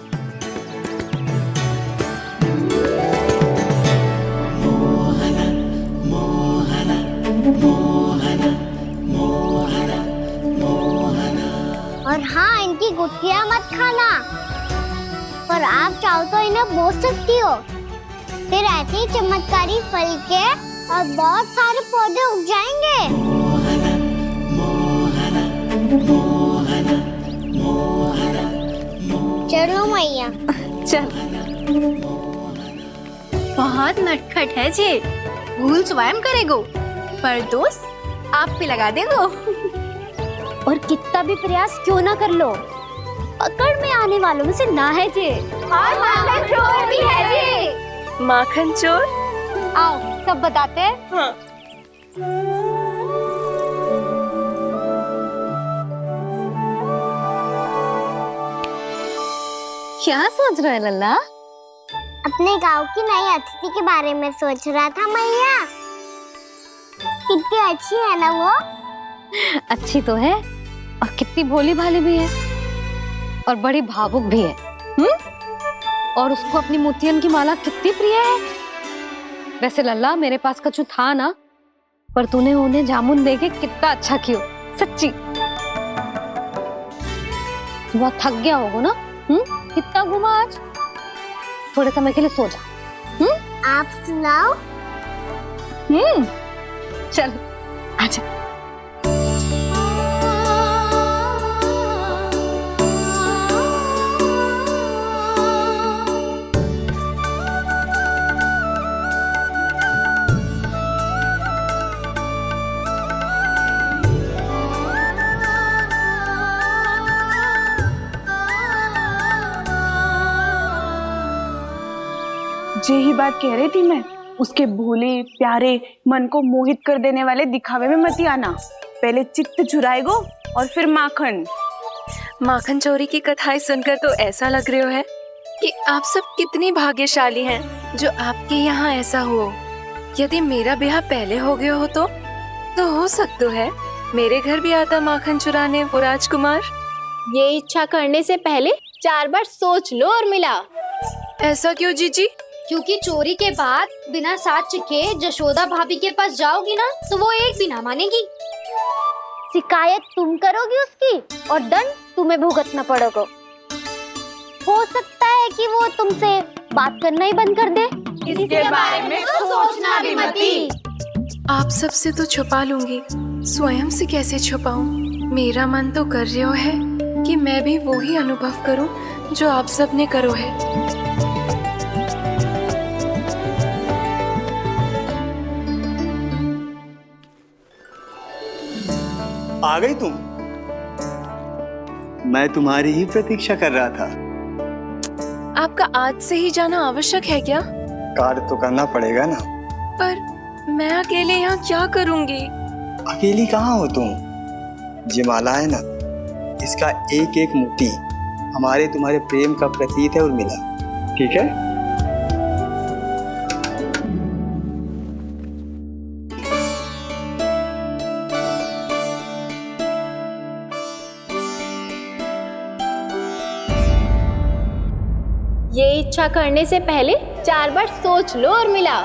B: और हाँ, इनकी गुठलियां मत खाना। पर आप चाहो तो इन्हें बो सकती हो। फिर ऐसे ही चमत्कारी फल के और बहुत सारे पौधे उग जाएंगे। चलो मैया।
C: चल।
U: बहुत नटखट है जे, भूल स्वयं करेगो, पर दोस्त आप पे लगा देगो।
T: और कितना भी प्रयास क्यों ना कर लो, पकड़ में आने वालों में से ना है जे।
U: और माखन चोर भी है जे।
S: माखन चोर?
T: आओ सब बताते हैं।
Q: हाँ।
C: क्या सोच रहा है लल्ला?
B: अपने गांव की नई अतिथि के बारे में सोच रहा था मैया। कितनी अच्छी है ना वो?
C: अच्छी तो है, और कितनी भोली भाली भी है, और बड़ी भावुक भी है। और उसको अपनी मोतियन की माला कितनी प्रिय है। वैसे लल्ला, मेरे पास कछु था ना, पर तूने उन्हें जामुन देके कितना अच्छा किया, सच्ची। तू बहुत थक गया होगा ना? कितना घुमा आज? थोड़े समय के लिए सो जा।
B: आप सुनाओ।
C: चल आजा।
Q: यही बात कह रही थी मैं, उसके भोले प्यारे मन को मोहित कर देने वाले दिखावे में मत आना। पहले चित्त चुराएगो और फिर माखन।
S: माखन चोरी की कथाएं सुनकर तो ऐसा लग रहा है कि आप सब कितनी भाग्यशाली हैं जो आपके यहाँ ऐसा हो। यदि मेरा ब्याह पहले हो गया हो तो हो सकता है मेरे घर भी आता माखन चुराने वो राजकुमार।
G: ये इच्छा करने से पहले 4 बार सोच लो उर्मिला।
S: ऐसा क्यों जीजी?
T: क्योंकि चोरी के बाद बिना साथ चिखे जशोदा भाभी के पास जाओगी ना, तो वो एक भी ना मानेगी।
B: शिकायत तुम करोगी उसकी और दंड तुम्हें भुगतना पड़ेगा। हो सकता है कि वो तुमसे बात करना ही बंद कर दे।
U: इसके बारे में तो सोचना भी मती।
S: आप सबसे तो छुपा लूंगी, स्वयं से कैसे छुपाऊं? मेरा मन तो कर रहा है कि मैं भी वो ही अनुभव करूं जो आप सब ने करो है।
R: आ गई तुम? मैं तुम्हारी ही प्रतीक्षा कर रहा था।
S: आपका आज से ही जाना आवश्यक है क्या?
R: कार्य तो करना पड़ेगा ना।
S: पर मैं अकेले यहाँ क्या करूंगी?
R: अकेली कहाँ हो तुम? ये माला है ना, इसका एक एक मोती हमारे तुम्हारे प्रेम का प्रतीक है उर्मिला, ठीक है?
U: ये इच्छा करने से पहले 4 बार सोच लो उर्मिला।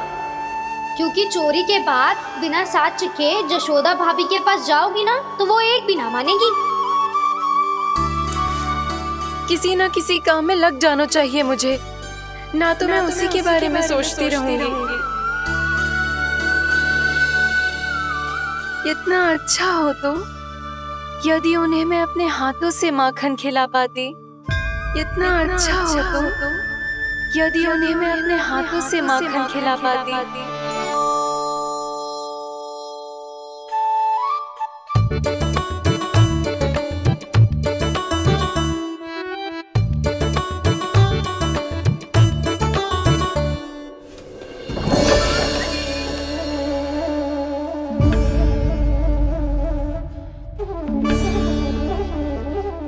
G: क्योंकि चोरी के बाद बिना साथ चिखे जशोदा भाभी के पास जाओगी ना तो वो एक भी ना मानेगी।
S: किसी ना किसी काम में लग जाना चाहिए मुझे, ना तो मैं उसी के बारे में सोचती रहूंगी। इतना अच्छा हो तो यदि उन्हें मैं अपने हाथों से माखन खिला पाती। इतना अच्छा हो तो यदि उन्हें मैं अपने हाथों से माखन खिला पाती।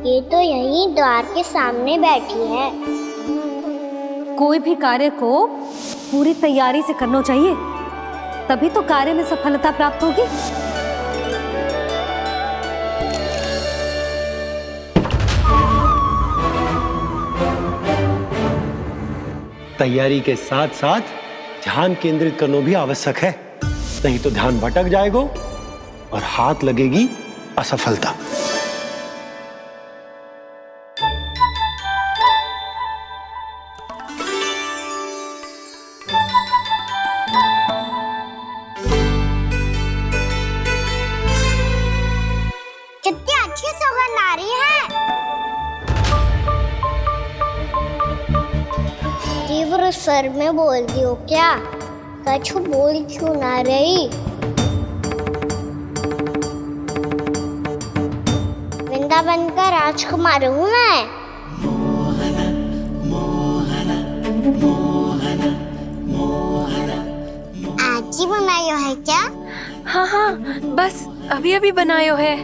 B: ये तो यहीं द्वार के सामने बैठी है।
C: कोई भी कार्य को पूरी तैयारी से करना चाहिए, तभी तो कार्य में सफलता प्राप्त होगी।
A: तैयारी के साथ साथ ध्यान केंद्रित करना भी आवश्यक है, नहीं तो ध्यान भटक जाएगा और हाथ लगेगी असफलता।
B: कितनी अच्छी सुगंध आ रही है। तीव्र स्वर में बोलती हो क्या? कछु बोल क्यों ना रही? वृंदावन का राजकुमार हूँ मैं। आज ही बनायो है क्या?
S: हाँ हाँ, बस अभी अभी बनायो है।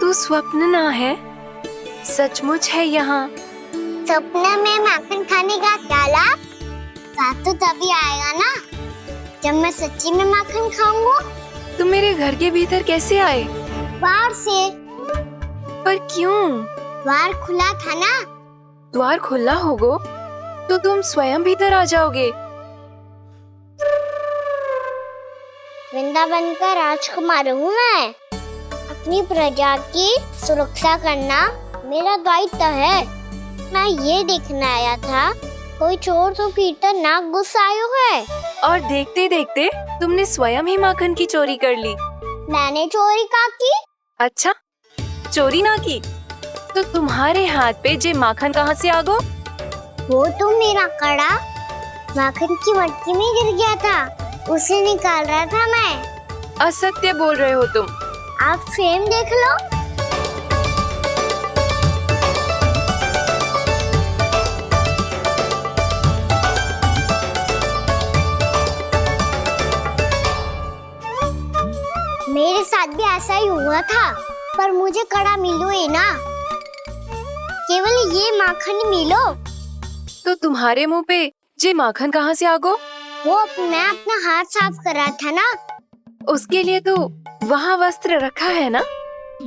S: तू स्वप्न ना है, सचमुच है यहाँ।
B: सपने में माखन खाने का क्या लाभ? साथ तो तभी आएगा ना जब मैं सच्ची में माखन खाऊंगा।
S: तुम मेरे घर के भीतर कैसे आए?
B: बाहर से।
S: पर क्यों?
B: द्वार खुला था ना।
S: द्वार खुला होगा तो तुम स्वयं भीतर आ जाओगे।
B: वृंदावन का राजकुमार हूँ मैं। अपनी प्रजा की सुरक्षा करना मेरा दायित्व है। मैं ये देखने आया था कोई चोर तो कीर्तन ना घुस आयो है।
S: और देखते देखते तुमने स्वयं ही माखन की चोरी कर ली।
B: मैंने चोरी का की?
S: अच्छा, चोरी ना की तो तुम्हारे हाथ पे जे माखन कहाँ से आ गो?
B: वो तो मेरा कड़ा माखन की मटकी में गिर गया था, उसे निकाल रहा था मैं।
S: असत्य बोल रहे हो तुम।
B: आप फ्रेम देख लो। मेरे साथ भी ऐसा ही हुआ था, पर मुझे कड़ा मिलो ही ना, केवल ये माखन ही मिलो।
S: तो तुम्हारे मुंह पे जे माखन कहाँ से आ गो?
B: वो मैं अपना हाथ साफ कर रहा था ना।
S: उसके लिए तो वहाँ वस्त्र रखा है ना।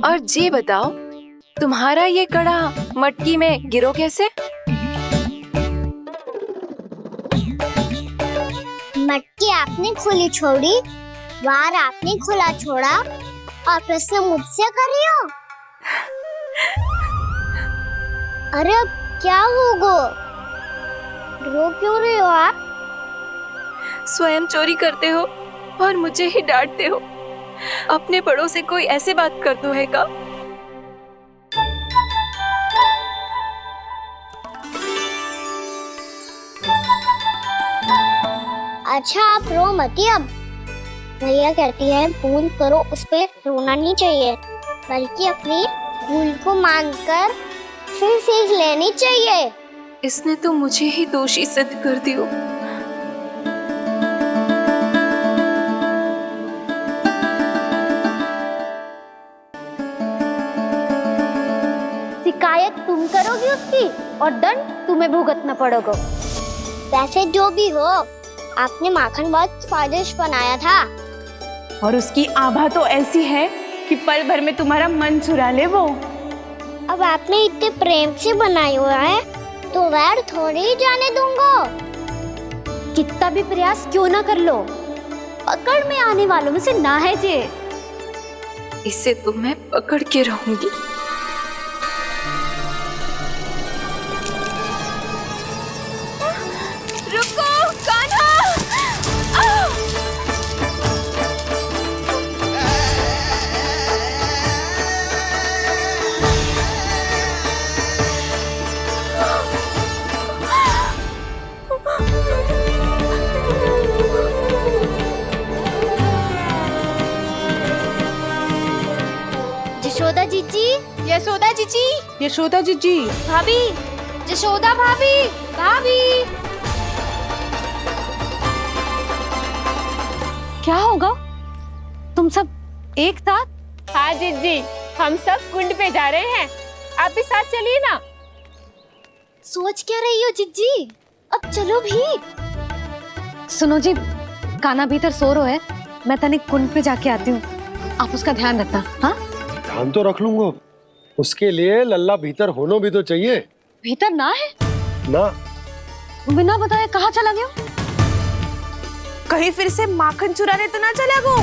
S: और जे बताओ, तुम्हारा ये कड़ा मटकी में गिरो कैसे?
B: मटकी आपने खुली छोड़ी, द्वार आपने खुला छोड़ा, और प्रश्न मुझसे कर रही हो? अरे अब क्या होगा? रो क्यों रहे हो आप?
S: स्वयं चोरी करते हो और मुझे ही डांटते हो। अपने बड़ों से कोई ऐसे बात करते है का?
B: अच्छा आप रो मती अब। भैया कहती है भूल करो, उस पे रोना नहीं चाहिए। बल्कि अपनी भूल को मानकर फिर सीख लेनी चाहिए।
S: इसने तो मुझे ही दोषी सिद्ध कर दियो।
B: शिकायत तुम करोगी उसकी और दंड तुम्हें भुगतना पड़ेगा। वैसे जो भी हो, आपने माखन बहुत स्वादिष्ट बनाया था।
Q: और उसकी आभा तो ऐसी है कि पल भर में तुम्हारा मन चुरा ले वो।
B: अब आपने इतने प्रेम से बनाया हुआ है तो वैर थोड़ी ही जाने दूंगा। कितना भी प्रयास क्यों ना कर लो, पकड़ में आने वालों में से ना है जे।
S: इसे तो मैं पकड़ के रहूंगी।
Q: रुको कान्हा!
B: यशोदा जीजी,
Q: यशोदा जीजी, यशोदा जीजी,
B: भाभी, यशोदा भाभी, भाभी।
C: क्या होगा? तुम सब एक साथ?
F: हाँ जीजी, हम सब कुंड पे जा रहे हैं, आप भी साथ चलिए ना।
B: सोच क्या रही हो जीजी? अब चलो भी।
C: सुनो जी, कान्हा भीतर सो रहा है, मैं तनिक कुंड पे जाके आती हूँ, आप उसका ध्यान रखना। हाँ,
A: ध्यान तो रख लूंगा, उसके लिए लल्ला भीतर होना भी तो चाहिए।
C: भीतर ना है?
A: ना।
C: बिना बताए कहाँ चला गया?
Q: कहीं फिर से माखन चुराने तो ना चला गो।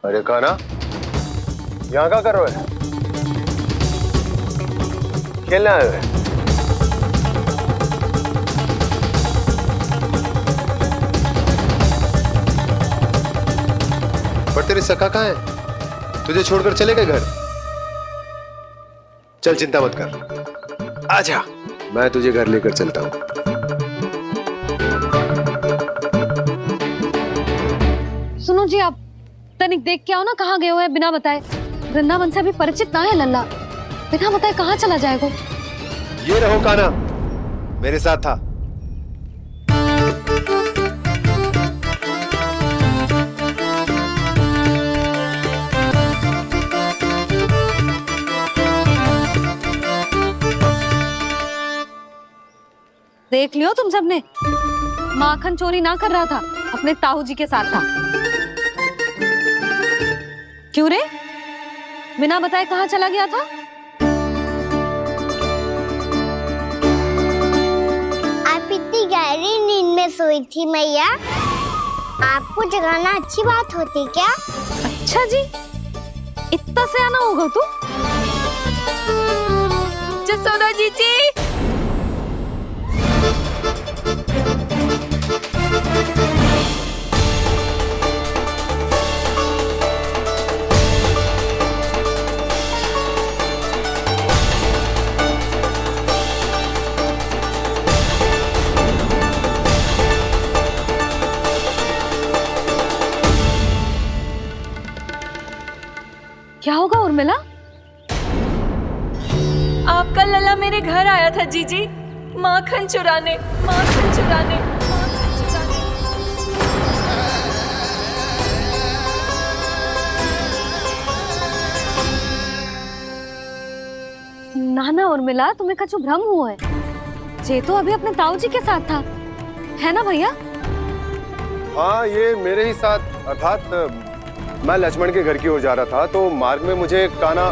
H: अरे कान्हा, यहाँ क्या कर रहे हो? खेलने आए हुए? पर तेरी सखा कहाँ है? तुझे छोड़कर चले गए घर? चल चिंता मत कर, आजा, मैं तुझे घर लेकर चलता हूँ।
C: सुनो जी, आप तनिक देख के आओ ना कहाँ गए हुए हैं बिना बताए। वृंदावन से अभी परिचित ना है लल्ला, बिना बताए कहाँ चला जाएगा?
H: ये रहो कान्हा, मेरे साथ था।
C: देख लियो तुम सबने, माखन चोरी ना कर रहा था, अपने ताऊ जी के साथ था। क्यों रे, बिना बताए कहाँ चला गया था?
B: आप इतनी गहरी नींद में सोई थी मैया, आपको जगाना अच्छी बात होती क्या?
C: अच्छा जी, इतना सियाना होगा तू?
Q: यशोदा जीजी,
C: क्या होगा उर्मिला?
S: आपका लल्ला मेरे घर आया था जीजी, माखन चुराने, माखन चुराने, माखन चुराने।
C: ना ना उर्मिला, तुम्हें कछु भ्रम हुआ है। जे तो अभी अपने ताऊ जी के साथ था, है ना भैया?
H: हाँ, ये मेरे ही साथ, अर्थात मैं लक्ष्मण के घर की ओर जा रहा था, तो मार्ग में मुझे कान्हा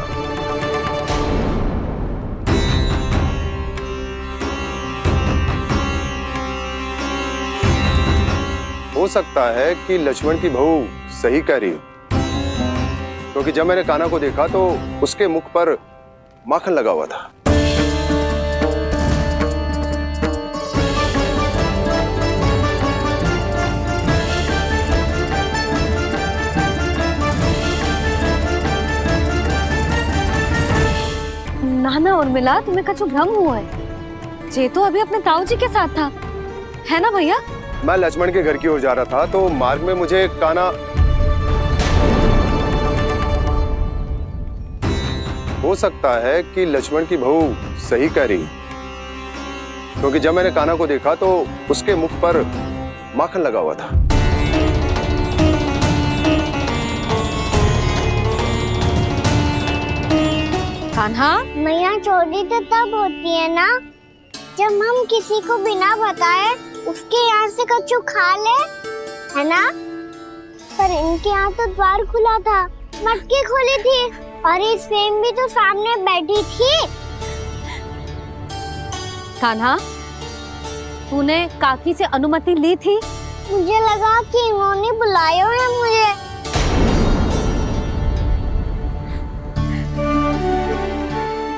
H: हो सकता है कि लक्ष्मण की बहू सही कह रही हो, क्योंकि जब मैंने कान्हा को देखा तो उसके मुख पर माखन लगा हुआ था।
C: नाना उर्मिला, तुम्हें कछु भ्रम हुआ है। जे तो अभी अपने ताऊ जी के साथ था, है ना भैया?
H: मैं लक्ष्मण के घर की ओर जा रहा था तो मार्ग में मुझे कान्हा, हो सकता है कि लक्ष्मण की बहू सही कह रही, क्योंकि जब मैंने कान्हा को देखा तो उसके मुख पर माखन लगा हुआ था।
C: कान्हा,
B: मैया चोरी तो तब होती है ना जब हम किसी को बिना बताए उसके यहाँ से कछु खा ले, है ना? पर इनके यहाँ तो द्वार खुला था, मटकी खोली थी और ये सेम भी तो सामने बैठी थी।
C: कान्हा, तूने काकी से अनुमति ली थी?
B: मुझे लगा कि इन्होंने बुलाया है मुझे।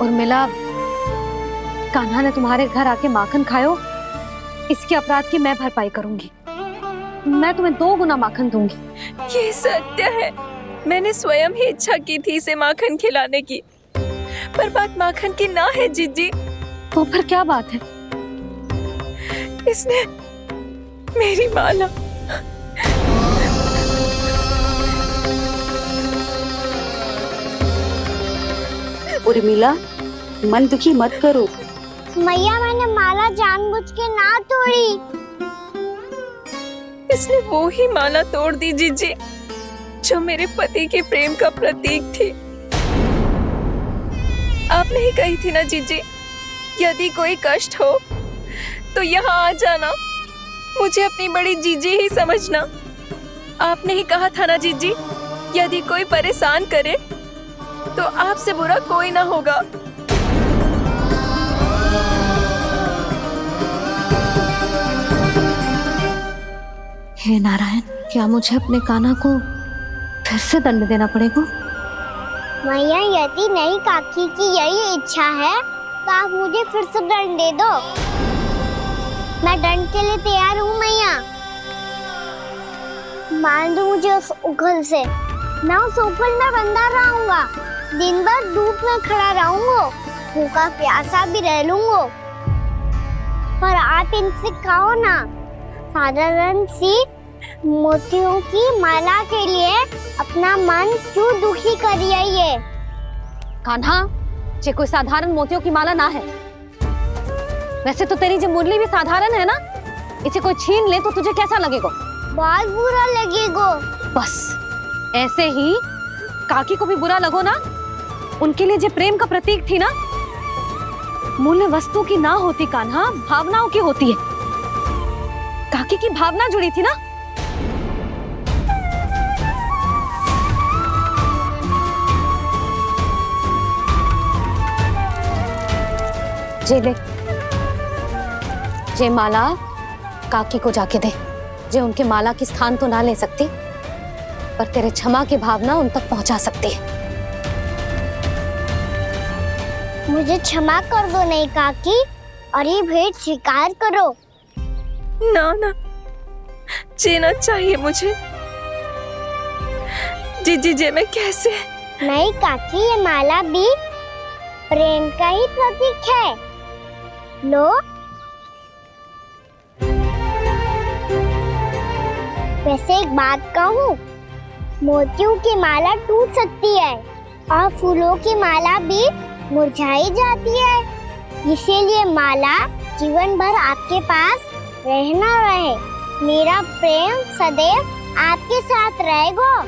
C: उर्मिला, कान्हा ने तुम्हारे घर आके माखन खायो, इसके अपराध की मैं भरपाई करूंगी। मैं तुम्हें 2 गुना माखन दूंगी।
S: ये सत्य है, मैंने स्वयं ही इच्छा की थी इसे माखन खिलाने की, पर बात माखन की ना है जीजी।
C: तो फिर क्या बात है?
S: इसने मेरी माला,
P: उर्मिला, मन दुखी मत करो।
B: मैया, मैंने माला जानबूझ के ना तोड़ी।
S: इसने वो ही माला तोड़ दी जीजी जो मेरे पति के प्रेम का प्रतीक थी। आपने ही कही थी ना जीजी, यदि कोई कष्ट हो तो यहाँ आ जाना, मुझे अपनी बड़ी जीजी ही समझना। आपने ही कहा था ना जीजी, यदि कोई परेशान करे तो आपसे बुरा कोई ना होगा।
T: हे नारायण, क्या मुझे अपने कान्हा को फिर से दंड देना पड़ेगा?
B: मैया, यदि नहीं काकी की यही इच्छा है तो आप मुझे फिर से दंड दे दो। मैं दंड के लिए तैयार हूँ मैया। मान दो मुझे उस उखल से, मैं उस उखल में बंधा रहूंगा, दिन भर धूप में खड़ा रहूंगा, भूखा प्यासा भी रह लूंगा। पर आप इनसे कहो ना, साधारण सी मोतियों की माला के लिए अपना मन क्यों दुखी करिए? ये
C: कान्हा, ये कोई साधारण मोतियों की माला ना है। वैसे तो तेरी जो मुरली भी साधारण है ना, इसे कोई छीन ले तो तुझे कैसा लगेगा?
B: बहुत बुरा लगेगा।
C: बस ऐसे ही काकी को भी बुरा लगो ना। उनके लिए जो प्रेम का प्रतीक थी ना, मूल्य वस्तु की ना होती कान्हा, भावनाओं की होती है। काकी की भावना जुड़ी थी ना। जे ले, जे माला काकी को जाके दे। जे उनके माला की स्थान तो ना ले सकती, पर तेरे क्षमा की भावना उन तक पहुंचा सकती है।
B: मुझे क्षमा कर दो नहीं काकी, और ये भेंट स्वीकार करो।
S: ना ना, जीना चाहिए मुझे। जीजी जे मैं कैसे?
B: नहीं काकी, ये माला भी प्रेम का ही प्रतीक है। लो, वैसे एक बात कहूँ, मोतियों की माला टूट सकती है और फूलों की माला भी मुरझाई जाती है। इसीलिए माला जीवन भर आपके पास रहना रहे। मेरा प्रेम सदैव आपके साथ रहेगा।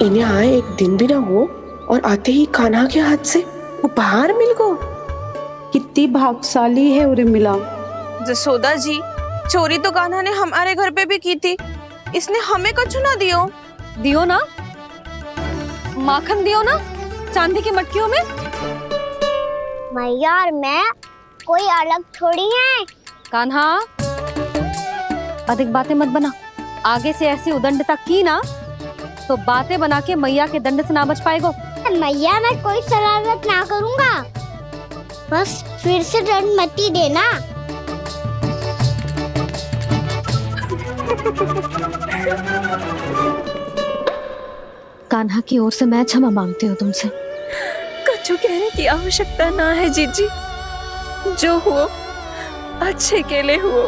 M: इन्हें आए एक दिन भी ना हो और आते ही कान्हा के हाथ से उपहार मिल गो।
P: कितनी भाग्यशाली है उर्मिला।
Q: जसोदा जी, चोरी तो कान्हा ने हमारे घर पे भी की थी, इसने हमें कछु ना दियो।
C: दियो ना, माखन दियो ना चांदी की मटकियों में।
B: मैया और मैं कोई अलग थोड़ी है।
C: कान्हा, अधिक बातें मत बना। आगे से ऐसी उदंडता की ना तो बातें बना के मैया के दंड से ना बच पाएगो।
B: मैया मैं कोई शरारत ना करूंगा, बस फिर से दंड मत ही देना।
T: कान्हा की ओर से मैं क्षमा मांगती हूँ तुमसे।
S: कछु कहने की आवश्यकता ना है जीजी, जो हुआ अच्छे के लिए हुआ।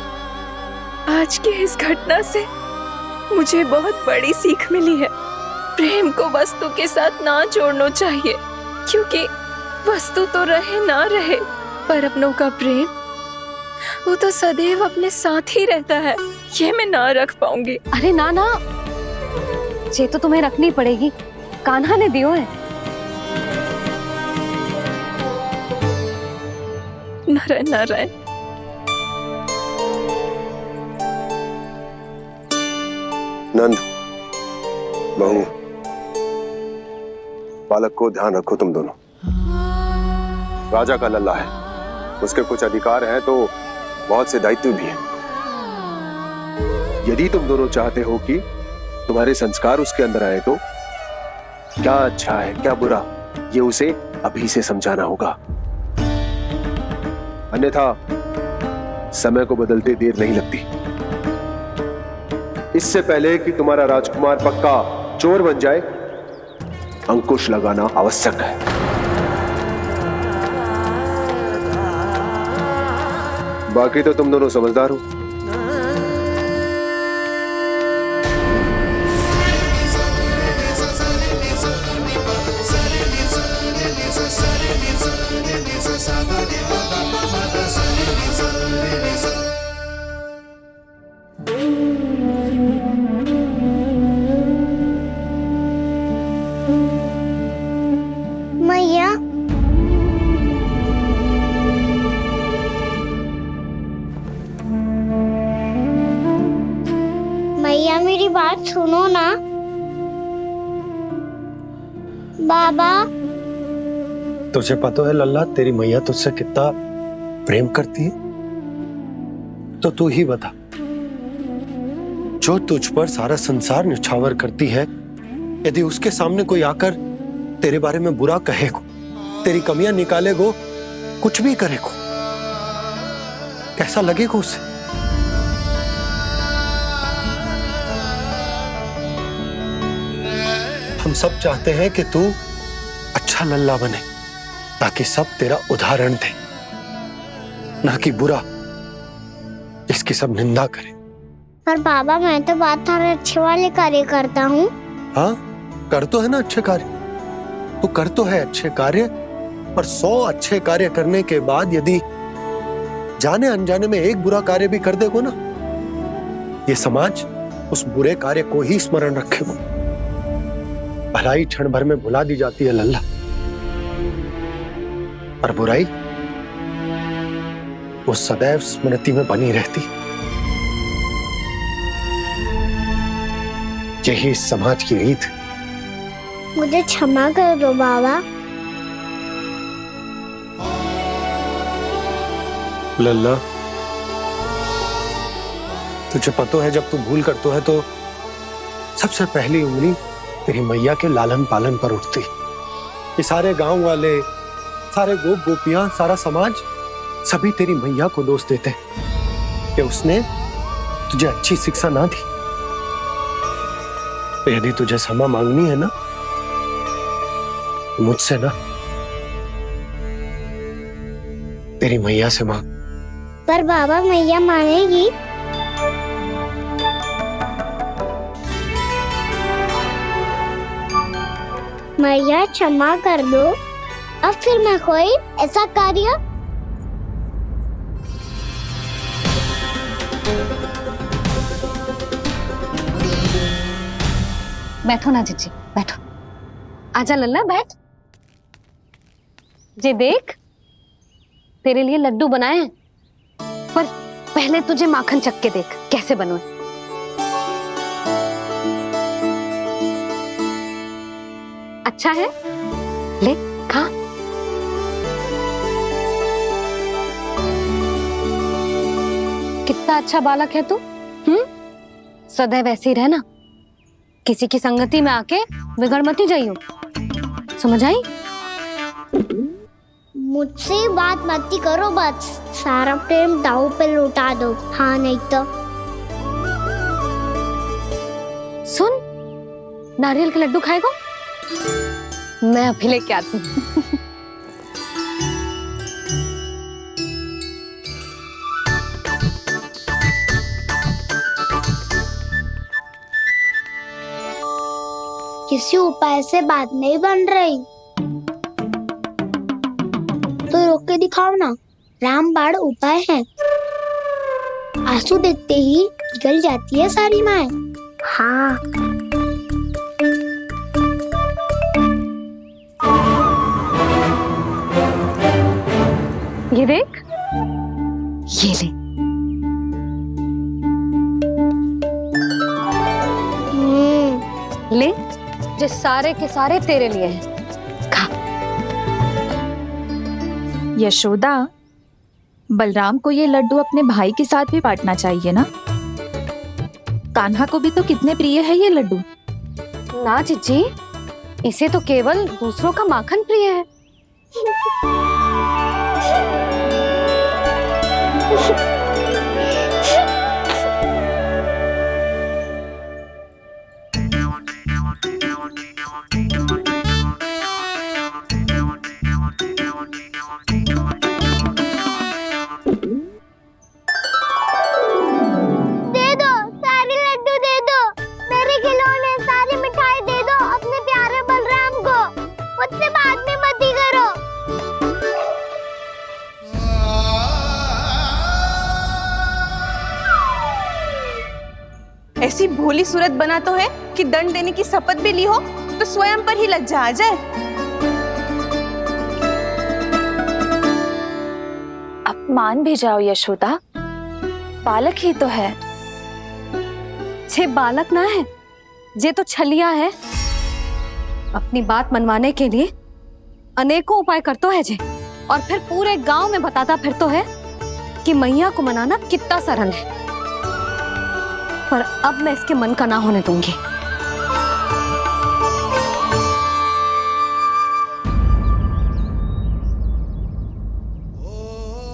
S: आज की इस घटना से मुझे बहुत बड़ी सीख मिली है। प्रेम को वस्तु के साथ ना जोड़ना चाहिए, क्योंकि वस्तु तो रहे ना रहे, पर अपनों का प्रेम वो तो सदैव अपने साथ ही रहता है। ये मैं ना रख पाऊंगी।
C: अरे ना ना, ये तो तुम्हें रखनी पड़ेगी। कान्हा ने दियो है।
S: नारायण नारायण।
H: नंद, बहू, बालक को ध्यान रखो तुम दोनों। राजा का लल्ला है, उसके कुछ अधिकार हैं तो बहुत से दायित्व भी हैं। यदि तुम दोनों चाहते हो कि तुम्हारे संस्कार उसके अंदर आए तो क्या अच्छा है क्या बुरा, ये उसे अभी से समझाना होगा। अन्यथा समय को बदलते देर नहीं लगती। इससे पहले कि तुम्हारा राजकुमार पक्का चोर बन जाए, अंकुश लगाना आवश्यक है। बाकी तो तुम दोनों समझदार हो।
B: मैया, मैया मेरी बात सुनो ना। बाबा,
A: तुझे पता है लल्ला, तेरी मैया तुझसे कितना प्रेम करती है? तो तू ही बता, जो तुझ पर सारा संसार न्यौछावर करती है, यदि उसके सामने कोई आकर तेरे बारे में बुरा कहे को, तेरी कमियां निकाले को, कुछ भी करे को, कैसा लगेगा उसे? हम सब चाहते हैं कि तू अच्छा लल्ला बने, ताकि सब तेरा उदाहरण दे, ना कि बुरा जिसकी सब निंदा करे।
B: पर बाबा मैं तो बात अच्छे वाले कार्य करता हूँ।
A: हाँ, कर तो है ना अच्छे कार्य, तू कर तो है अच्छे कार्य, पर 100 अच्छे कार्य करने के बाद यदि जाने अनजाने में एक बुरा कार्य भी कर देगो ना, ये समाज उस बुरे कार्य को ही स्मरण रखेगो। भलाई क्षण भर में भुला दी जाती है लल्ला, और बुराई वो सदैव स्मृति में बनी रहती। यही इस समाज की रीत।
B: मुझे क्षमा कर दो बाबा।
A: लल्ला, तुझे पता है जब तू भूल करतो है तो सबसे पहली उंगली तेरी मैया के लालन पालन पर उठती। ये सारे गांव वाले, सारे गोप गोपियां, सारा समाज सभी तेरी मैया को दोष देते कि उसने तुझे अच्छी शिक्षा ना दी। तो यदि तुझे क्षमा मांगनी है ना, मुझसे ना, तेरी मैया से मांग।
B: पर बाबा मैया मानेगी? मैया क्षमा कर दो, अब फिर मैं कोई ऐसा कार्य।
C: बैठो ना जीजी, बैठो। आजा लल्ला, बैठ। जे देख, तेरे लिए लड्डू बनाए हैं, पर पहले तुझे माखन चख के देख कैसे बने। अच्छा है, ले खा। कितना अच्छा बालक है तू। सदैव ऐसे ही रहना, किसी की संगति में आके बिगड़ मती जाइयो, समझ आई?
B: मुझसे बात मत करो, बस सारा प्रेम दाव पे लौटा दो। हाँ नहीं तो
C: सुन, नारियल के लड्डू खाएगा? मैं अभी लेके आती हूँ।
B: किसी उपाय से बात नहीं बन रही तो रोक के दिखाओ ना। रामबाण उपाय है, आंसू देखते ही पिघल जाती है सारी माए। हाँ
C: ये देख, ये ले। ले, जो सारे के सारे तेरे लिए हैं।
J: यशोदा, बलराम को ये लड्डू अपने भाई के साथ भी बांटना चाहिए ना। कान्हा को भी तो कितने प्रिय है ये लड्डू।
C: ना जीजी, इसे तो केवल दूसरों का माखन प्रिय है।
Q: ऐसी भोली सूरत बना तो है कि दंड देने की शपथ भी ली हो तो स्वयं पर ही लज्जा आ जाए।
J: अब मान भी जाओ यशोदा, बालक ही तो है।
C: छे बालक ना है, जे तो छलिया है। अपनी बात मनवाने के लिए अनेकों उपाय करतो है जे, और फिर पूरे गांव में बताता फिरतो है कि मैया को मनाना कितना सरल है। पर अब मैं इसके मन का ना होने दूंगी।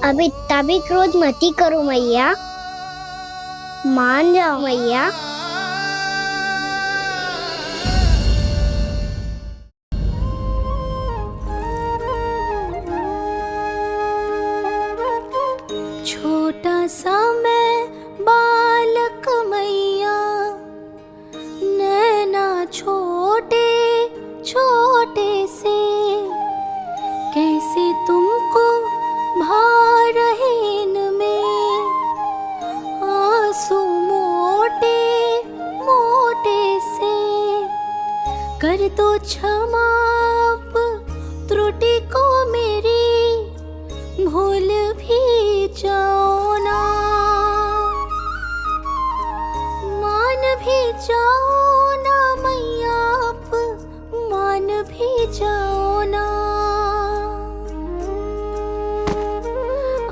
B: अब इतना भी क्रोध मती करो मैया, मान जाओ मैया।
O: छोटा सा मैं बालक मैया, नैना छोटे छोटे से, कैसे तुमको भा रहे इनमें आंसू मोटे मोटे से। कर दो क्षमा त्रुटि को मेरी, भूल भी जाओ ना, मान भी जाओ ना मैया, आप मान भी जाओ ना।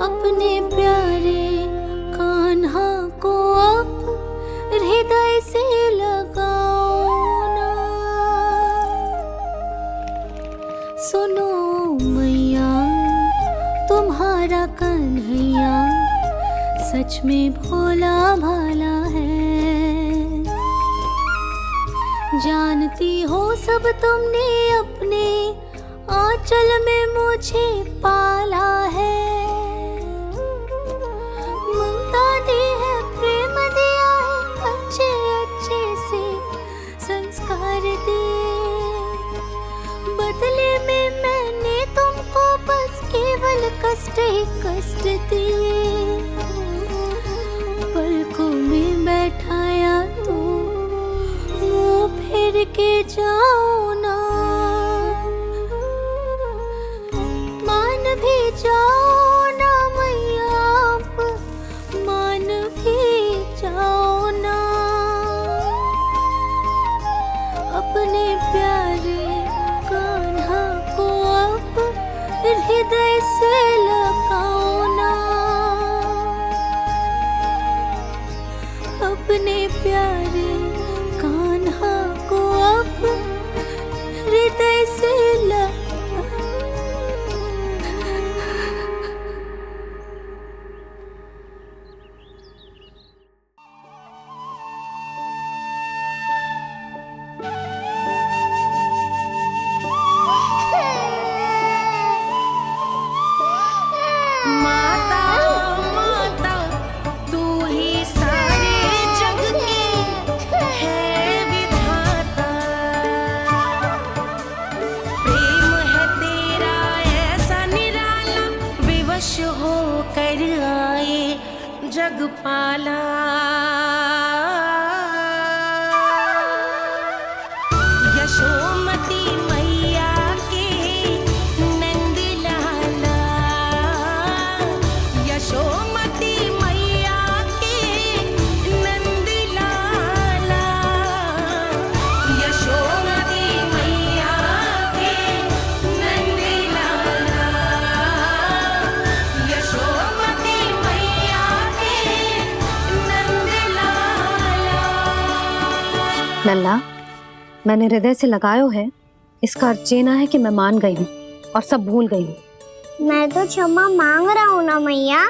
O: अपने प्यारे कान्हा को अब हृदय से लगाओ ना। सुनो मैया, तुम्हारा कन्हैया सच में भोला भाला है। जानती हो सब तुमने अपने आंचल में मुझे पाला है। ममता दी है, प्रेम दिया है, अच्छे अच्छे से संस्कार दिए। बदले में मैंने तुमको बस केवल कष्ट ही कष्ट दिए। पलकों में बैठाया तो मुंह फेर के जाओ ना, मान भी जाओ ना मैया, आप मान भी जाओ ना। अपने प्यारे पाला यशोमती मैया के नंद लाला यशोमती मैया के नंद लाला यशोमती मैया के नंद लाला यशोमती मैया के नंद लाला।
T: लल्ला, मैंने हृदय से लगायो है, इसका अर्थ ये ना है कि मैं मान गई हूँ और सब भूल गई हूँ।
B: मैं तो क्षमा मांग रहा हूँ ना मैया।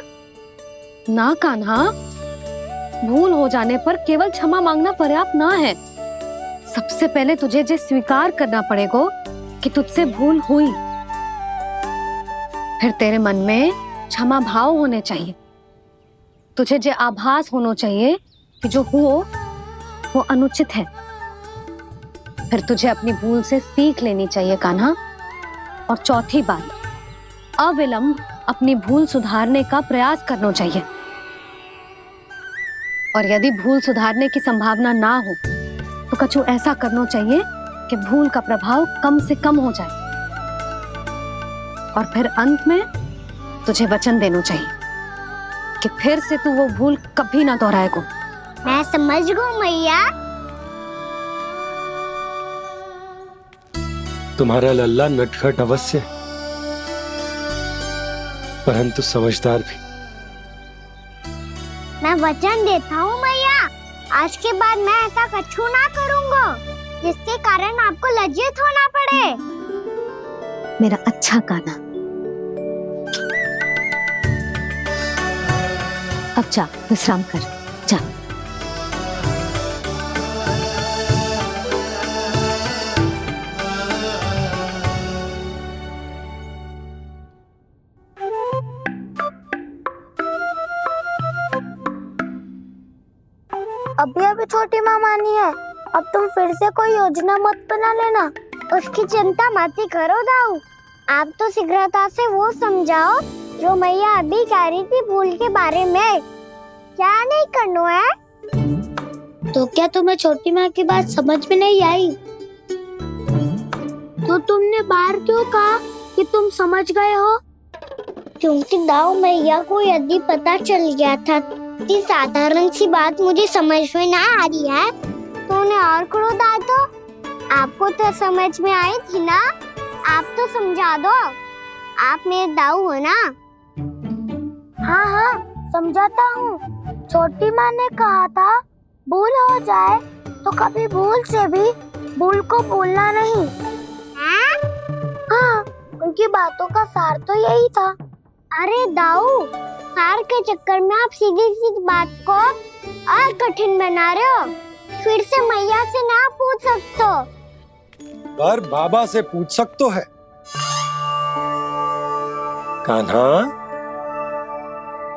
T: ना कान्हा, भूल हो जाने पर केवल क्षमा मांगना पर्याप्त ना है। सबसे पहले तुझे ये स्वीकार करना पड़ेगा कि तुझसे भूल हुई। फिर तेरे मन में क्षमा भाव होने चाहिए। तुझे ये आभास होना चाहिए कि जो हुआ वो अनुचित है। फिर तुझे अपनी भूल से सीख लेनी चाहिए कान्हा। और चौथी बात, अविलंब अपनी भूल सुधारने का प्रयास करना चाहिए। और यदि भूल सुधारने की संभावना ना हो तो कछु ऐसा करना चाहिए कि भूल का प्रभाव कम से कम हो जाए। और फिर अंत में तुझे वचन देना चाहिए कि फिर से तू वो भूल कभी ना दोहराएगा।
B: मैं समझ गई मैया।
A: तुम्हारा लल्ला नटखट अवश्य, परंतु समझदार भी।
B: मैं वचन देता हूँ मैया, आज के बाद मैं ऐसा कछु ना करूँगा जिसके कारण आपको लज्जित होना पड़े।
T: मेरा अच्छा कान्हा, अब जा विश्राम कर, जा।
B: अभी अभी छोटी माँ मानी है, अब तुम फिर से कोई योजना मत बना लेना। उसकी चिंता मत ही करो दाऊ। आप तो शीघ्रता से वो समझाओ जो मैया अभी कह रही थी भूल के बारे में। क्या नहीं करना है? तो क्या तुम्हें छोटी माँ की बात समझ में नहीं आई? तो तुमने बाहर क्यों कहा कि तुम समझ गए हो? क्योंकि दाऊ मैया को यदि पता चल गया था कि साधारण सी बात मुझे समझ में ना आ रही है तो उन्हें और क्रोध आए तो? आपको तो समझ में आई थी ना, आप तो समझा दो। आप मेरे दाऊ हो ना। हाँ हाँ समझाता हूँ। छोटी माँ ने कहा था भूल हो जाए तो कभी भूल से भी भूल को भूलना नहीं। हाँ, उनकी बातों का सार तो यही था। अरे दाऊ, सार के चक्कर में आप सीधी सीधी बात को और कठिन बना रहे हो। फिर से मैया से ना पूछ सकते हो,
A: पर बाबा से पूछ सकते है। कान्हा,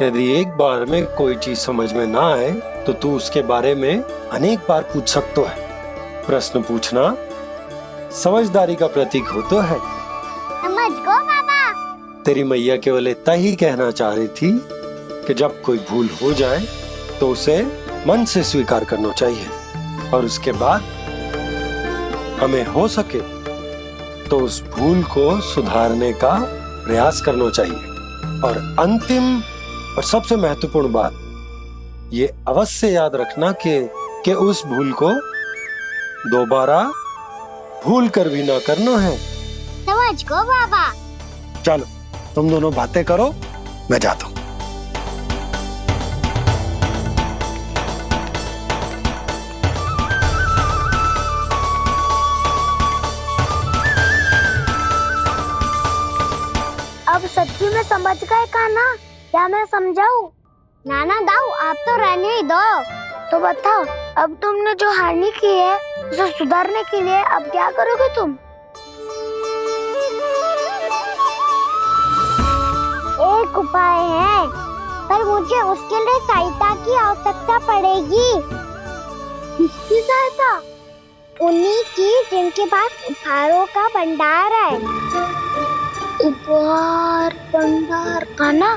A: यदि एक बार में कोई चीज समझ में ना आए तो तू उसके बारे में अनेक बार पूछ सकते है। प्रश्न पूछना समझदारी का प्रतीक होता है।
B: समझ गो बाबा।
A: तेरी मैया केवल इतना ही कहना चाह रही थी कि जब कोई भूल हो जाए तो उसे मन से स्वीकार करना चाहिए और उसके बाद हमें हो सके तो उस भूल को सुधारने का प्रयास करना चाहिए। और अंतिम और सबसे महत्वपूर्ण बात ये अवश्य याद रखना कि उस भूल को दोबारा भूल कर भी ना करना है।
B: समझ गो बाबा।
A: चलो तुम दोनों बातें करो, मैं जाता हूँ।
B: अब सच्ची में समझ गए कान्हा? क्या मैं समझाऊं? नाना दाऊ, आप तो रहने ही दो। तो बताओ, अब तुमने जो हानि की है उसे सुधारने के लिए अब क्या करोगे तुम? एक उपाय है, पर मुझे उसके लिए सहायता की आवश्यकता पड़ेगी। किसकी सहायता? उन्हीं की जिनके पास उपहारों का भंडार है। उपहार भंडार कान्हा,